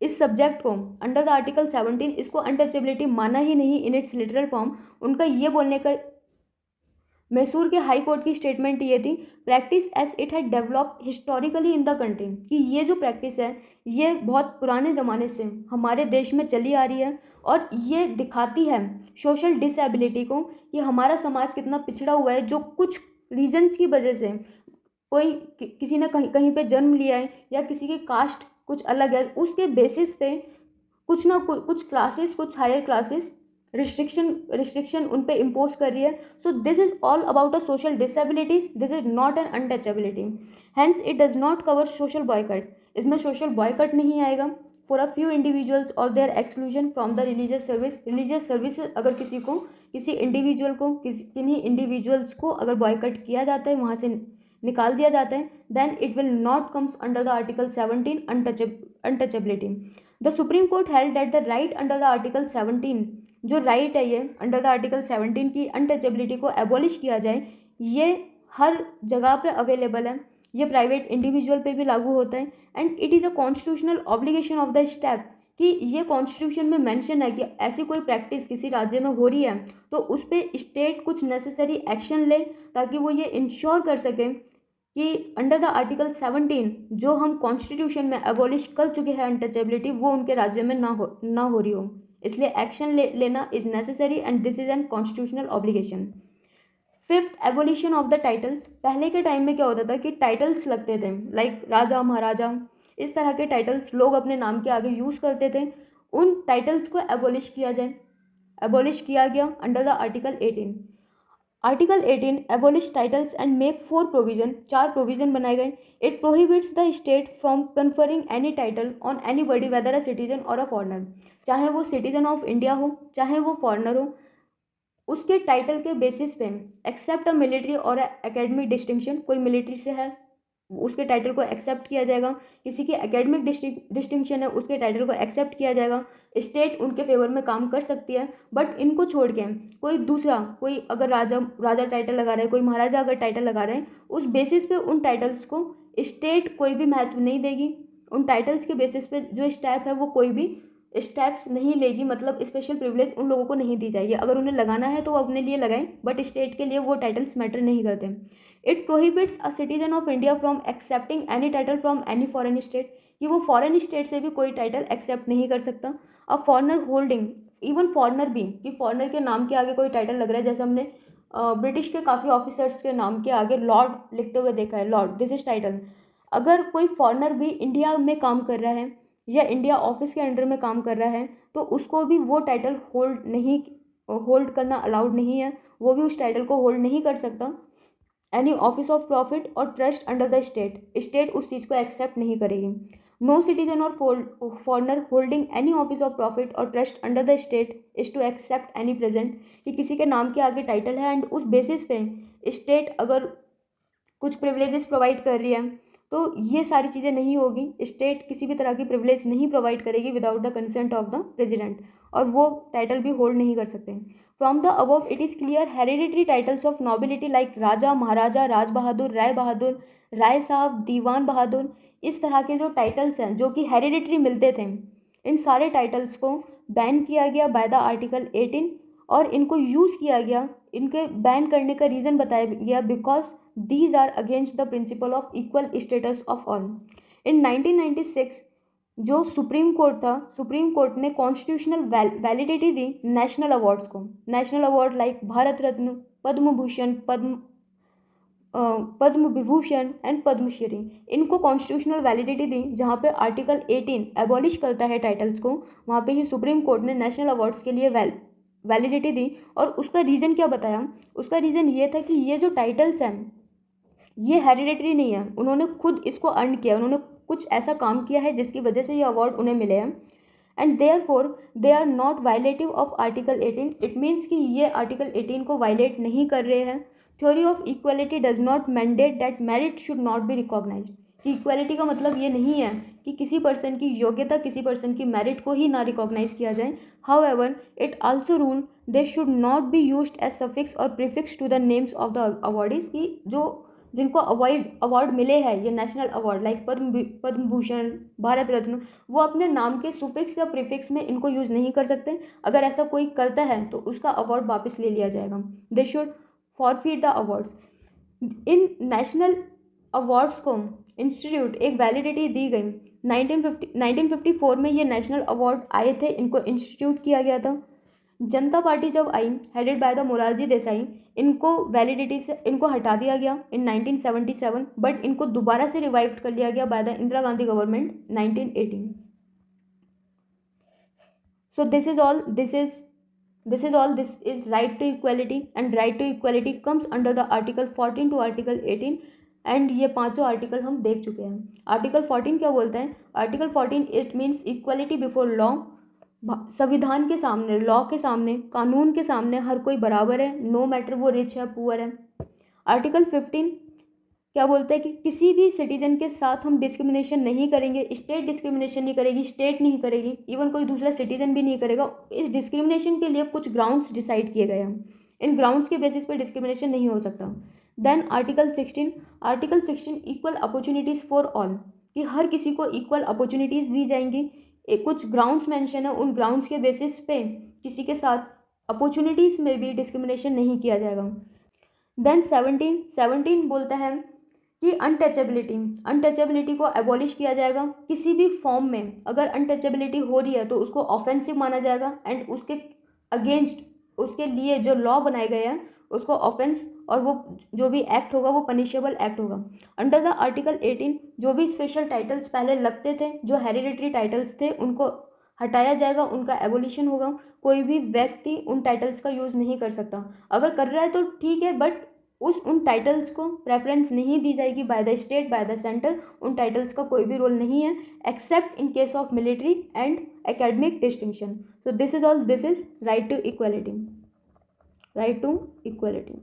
इस सब्जेक्ट को अंडर द आर्टिकल 17 इसको अनटचेबिलिटी माना ही नहीं इन इट्स लिटरल फॉर्म। उनका ये बोलने का, मैसूर के हाई कोर्ट की स्टेटमेंट ये थी, practice as it had developed historically in the country, कि ये जो प्रैक्टिस है ये बहुत पुराने ज़माने से हमारे देश में चली आ रही है और ये दिखाती है सोशल डिसेबिलिटी को, कि हमारा समाज कितना पिछड़ा हुआ है, जो कुछ रीजन्स की वजह से कोई किसी ने कहीं पे जन्म लिया है या किसी की कास्ट कुछ अलग है, उसके बेसिस पे कुछ क्लासेस, कुछ हायर क्लासेस रिस्ट्रिक्शन उन पे इम्पोज कर रही है। So this is all about a social disabilities, this is not an untouchability, hence it does not cover social boycott. इसमें सोशल बॉयकट नहीं आएगा फॉर अ फ्यू इंडिविजुअल्स और their exclusion from the religious service. Religious service अगर किसी individual को किन्हीं individuals को अगर बॉयकट किया जाता है, वहाँ से निकाल दिया जाता है, then it will not comes under the article 17 untouchability. The supreme court held that the right under the article 17, जो राइट है ये अंडर द आर्टिकल 17 की अनटचेबिलिटी को एबॉलिश किया जाए, ये हर जगह पे अवेलेबल है, ये प्राइवेट इंडिविजुअल पे भी लागू होता है। And it is a constitutional obligation of the state, कि ये कॉन्स्टिट्यूशन में मेंशन है कि ऐसी कोई प्रैक्टिस किसी राज्य में हो रही है तो उस पर स्टेट कुछ नेसेसरी एक्शन ले, ताकि वो ये इंश्योर कर सके कि अंडर द आर्टिकल 17 जो हम कॉन्स्टिट्यूशन में एबॉलिश कर चुके हैं अनटचेबिलिटी, वो उनके राज्य में ना हो रही हो। इसलिए एक्शन लेना is necessary and this is an constitutional obligation. Fifth, abolition of the titles. पहले के टाइम में क्या होता था कि टाइटल्स लगते थे, लाइक राजा महाराजा, इस तरह के टाइटल्स लोग अपने नाम के आगे यूज़ करते थे। उन टाइटल्स को एबोलिश किया गया under the article 18। Article 18 abolish titles and make 4 provision, 4 provision बनाए गए। It prohibits the state from conferring any title on any buddy weather a citizen और अ फॉरनर, चाहे वो सिटीजन ऑफ इंडिया हो चाहे वो फॉरनर हो, उसके टाइटल के बेसिस पे एक्सेप्ट अ मिलिट्री और एकेडमिक डिस्टिंक्शन, कोई मिलिट्री से है उसके टाइटल को एक्सेप्ट किया जाएगा, किसी की एकेडमिक डिस्टिंक्शन है उसके टाइटल को एक्सेप्ट किया जाएगा, स्टेट उनके फेवर में काम कर सकती है। बट इनको छोड़ के कोई दूसरा, कोई अगर राजा राजा टाइटल लगा रहा है, कोई महाराजा अगर टाइटल लगा रहे हैं, उस बेसिस पे उन टाइटल्स को स्टेट कोई भी महत्व नहीं देगी। उन टाइटल्स के बेसिस पे जो स्टेप है वो कोई भी स्टेप्स नहीं लेगी, मतलब स्पेशल प्रिविलेज उन लोगों को नहीं दी जाएगी। अगर उन्हें लगाना है तो वो अपने लिए लगाएं, बट स्टेट के लिए वो टाइटल्स मैटर नहीं करते। It prohibits a citizen of India from accepting any title from any foreign state, कि वो फॉरेन स्टेट से भी कोई टाइटल एक्सेप्ट नहीं कर सकता। A foreigner holding, even foreigner भी, कि फॉरनर के नाम के आगे कोई टाइटल लग रहा है, जैसे हमने ब्रिटिश के काफ़ी ऑफिसर्स के नाम के आगे लॉर्ड लिखते हुए देखा है, लॉर्ड दिस इज टाइटल। अगर कोई फॉरनर भी इंडिया में काम कर रहा है या इंडिया ऑफिस के अंडर में काम कर रहा है, तो उसको भी वो टाइटल होल्ड करना अलाउड नहीं है, वो भी उस टाइटल को होल्ड नहीं कर सकता। एनी ऑफिस ऑफ प्रॉफिट और ट्रस्ट अंडर द स्टेट उस चीज़ को एक्सेप्ट नहीं करेगी। नो सिटीजन और foreigner holding any office of profit और trust under the state is to accept any present, कि किसी के नाम के आगे टाइटल है एंड उस बेसिस पे स्टेट अगर कुछ प्रिविलेजेस प्रोवाइड कर रही है, तो ये सारी चीज़ें नहीं होगी। स्टेट किसी भी तरह की प्रिविलेज नहीं प्रोवाइड करेगी without the consent of the president, और वो टाइटल भी होल्ड नहीं कर सकते। From the above it is clear hereditary titles of nobility like Raja, Maharaja, Raj Bahadur, Rai Sahib, Diwan बहादुर, इस तरह के जो टाइटल्स हैं जो कि हेरिडिटरी मिलते थे, इन सारे टाइटल्स को बैन किया गया बाय द आर्टिकल 18, और इनको यूज़ किया गया, इनके बैन करने का रीज़न बताया गया because these are against the principle of equal status of all। in 1996 जो सुप्रीम कोर्ट था, सुप्रीम कोर्ट ने कॉन्स्टिट्यूशनल वैलिडिटी दी नेशनल अवार्ड्स को। National award like Bharat Ratna, Padma Bhushan, Padma Vibhushan and Padmashri, इनको कॉन्स्टिट्यूशनल वैलिडिटी दी। जहाँ पे आर्टिकल 18 एबॉलिश करता है टाइटल्स को, वहाँ पे ही सुप्रीम कोर्ट ने नेशनल अवार्ड्स के लिए वैलिडिटी दी। और उसका रीज़न क्या बताया? उसका रीज़न ये था कि ये जो टाइटल्स हैं ये हेरिडेटरी नहीं है, उन्होंने खुद इसको अर्न किया, उन्होंने कुछ ऐसा काम किया है जिसकी वजह से ये अवार्ड उन्हें मिले हैं। And therefore they are not violative of article 18। It means कि ये आर्टिकल 18 को वायलेट नहीं कर रहे हैं। Theory of equality does not mandate that merit should not be recognise, कि इक्वलिटी का मतलब ये नहीं है कि किसी पर्सन की योग्यता, किसी पर्सन की मेरिट को ही ना रिकॉग्नाइज किया जाए। However it also rule they should not be used as suffix और prefix to the names of the awardees, की जो जिनको अवार्ड मिले हैं, ये national award like Padma Bhushan, Bharat Ratna, वो अपने नाम के सुफिक्स या प्रीफिक्स में इनको यूज़ नहीं कर सकते। अगर ऐसा कोई करता है तो उसका अवार्ड वापस ले लिया जाएगा। They should forfeit the awards. In national awards को इंस्टीट्यूट एक वैलिडिटी दी गई। 1954 में ये नेशनल अवार्ड आए थे, इनको इंस्टीट्यूट किया गया था। जनता पार्टी जब आई headed by the Morarji Desai, इनको वैलिडिटी से इनको हटा दिया गया इन 1977, बट इनको दोबारा से रिवाइव कर लिया गया by the Indira Gandhi government 1918। So this is right to equality, and right to equality comes under the article 14 to article 18। And ये पांचों आर्टिकल हम देख चुके हैं। आर्टिकल 14 क्या बोलता है? Article 14 it means equality before law. संविधान के सामने, लॉ के सामने, कानून के सामने हर कोई बराबर है, नो मैटर वो रिच है पुअर है। आर्टिकल 15 क्या बोलता है कि किसी भी सिटीजन के साथ हम डिस्क्रिमिनेशन नहीं करेंगे। स्टेट डिस्क्रिमिनेशन नहीं करेगी, स्टेट नहीं करेगी, इवन कोई दूसरा सिटीजन भी नहीं करेगा। इस डिस्क्रिमिनेशन के लिए कुछ ग्राउंड्स डिसाइड किए गए हैं, इन ग्राउंड्स के बेसिस पर डिस्क्रिमिनेशन नहीं हो सकता। Then article 16 equal opportunities for all, कि हर किसी को इक्वल अपॉर्चुनिटीज़ दी जाएंगी। कुछ ग्राउंड्स मेंशन है, उन ग्राउंड्स के बेसिस पे किसी के साथ अपॉर्चुनिटीज़ में भी डिस्क्रिमिनेशन नहीं किया जाएगा। देन 17 बोलता है कि अनटचेबिलिटी को एबॉलिश किया जाएगा। किसी भी फॉर्म में अगर अनटचेबिलिटी हो रही है तो उसको ऑफेंसिव माना जाएगा, एंड उसके अगेंस्ट, उसके लिए जो लॉ बनाए गए हैं उसको ऑफेंस, और वो जो भी एक्ट होगा वो पनिशेबल एक्ट होगा। अंडर द आर्टिकल 18 जो भी स्पेशल टाइटल्स पहले लगते थे, जो हेरिडिटरी टाइटल्स थे, उनको हटाया जाएगा, उनका एबोलिशन होगा। कोई भी व्यक्ति उन टाइटल्स का यूज़ नहीं कर सकता। अगर कर रहा है तो ठीक है, बट उन टाइटल्स को प्रेफरेंस नहीं दी जाएगी by the state, by the centre. उन टाइटल्स का कोई भी रोल नहीं है except in case of military and academic distinction. So this is all, this is right to equality, right to equality.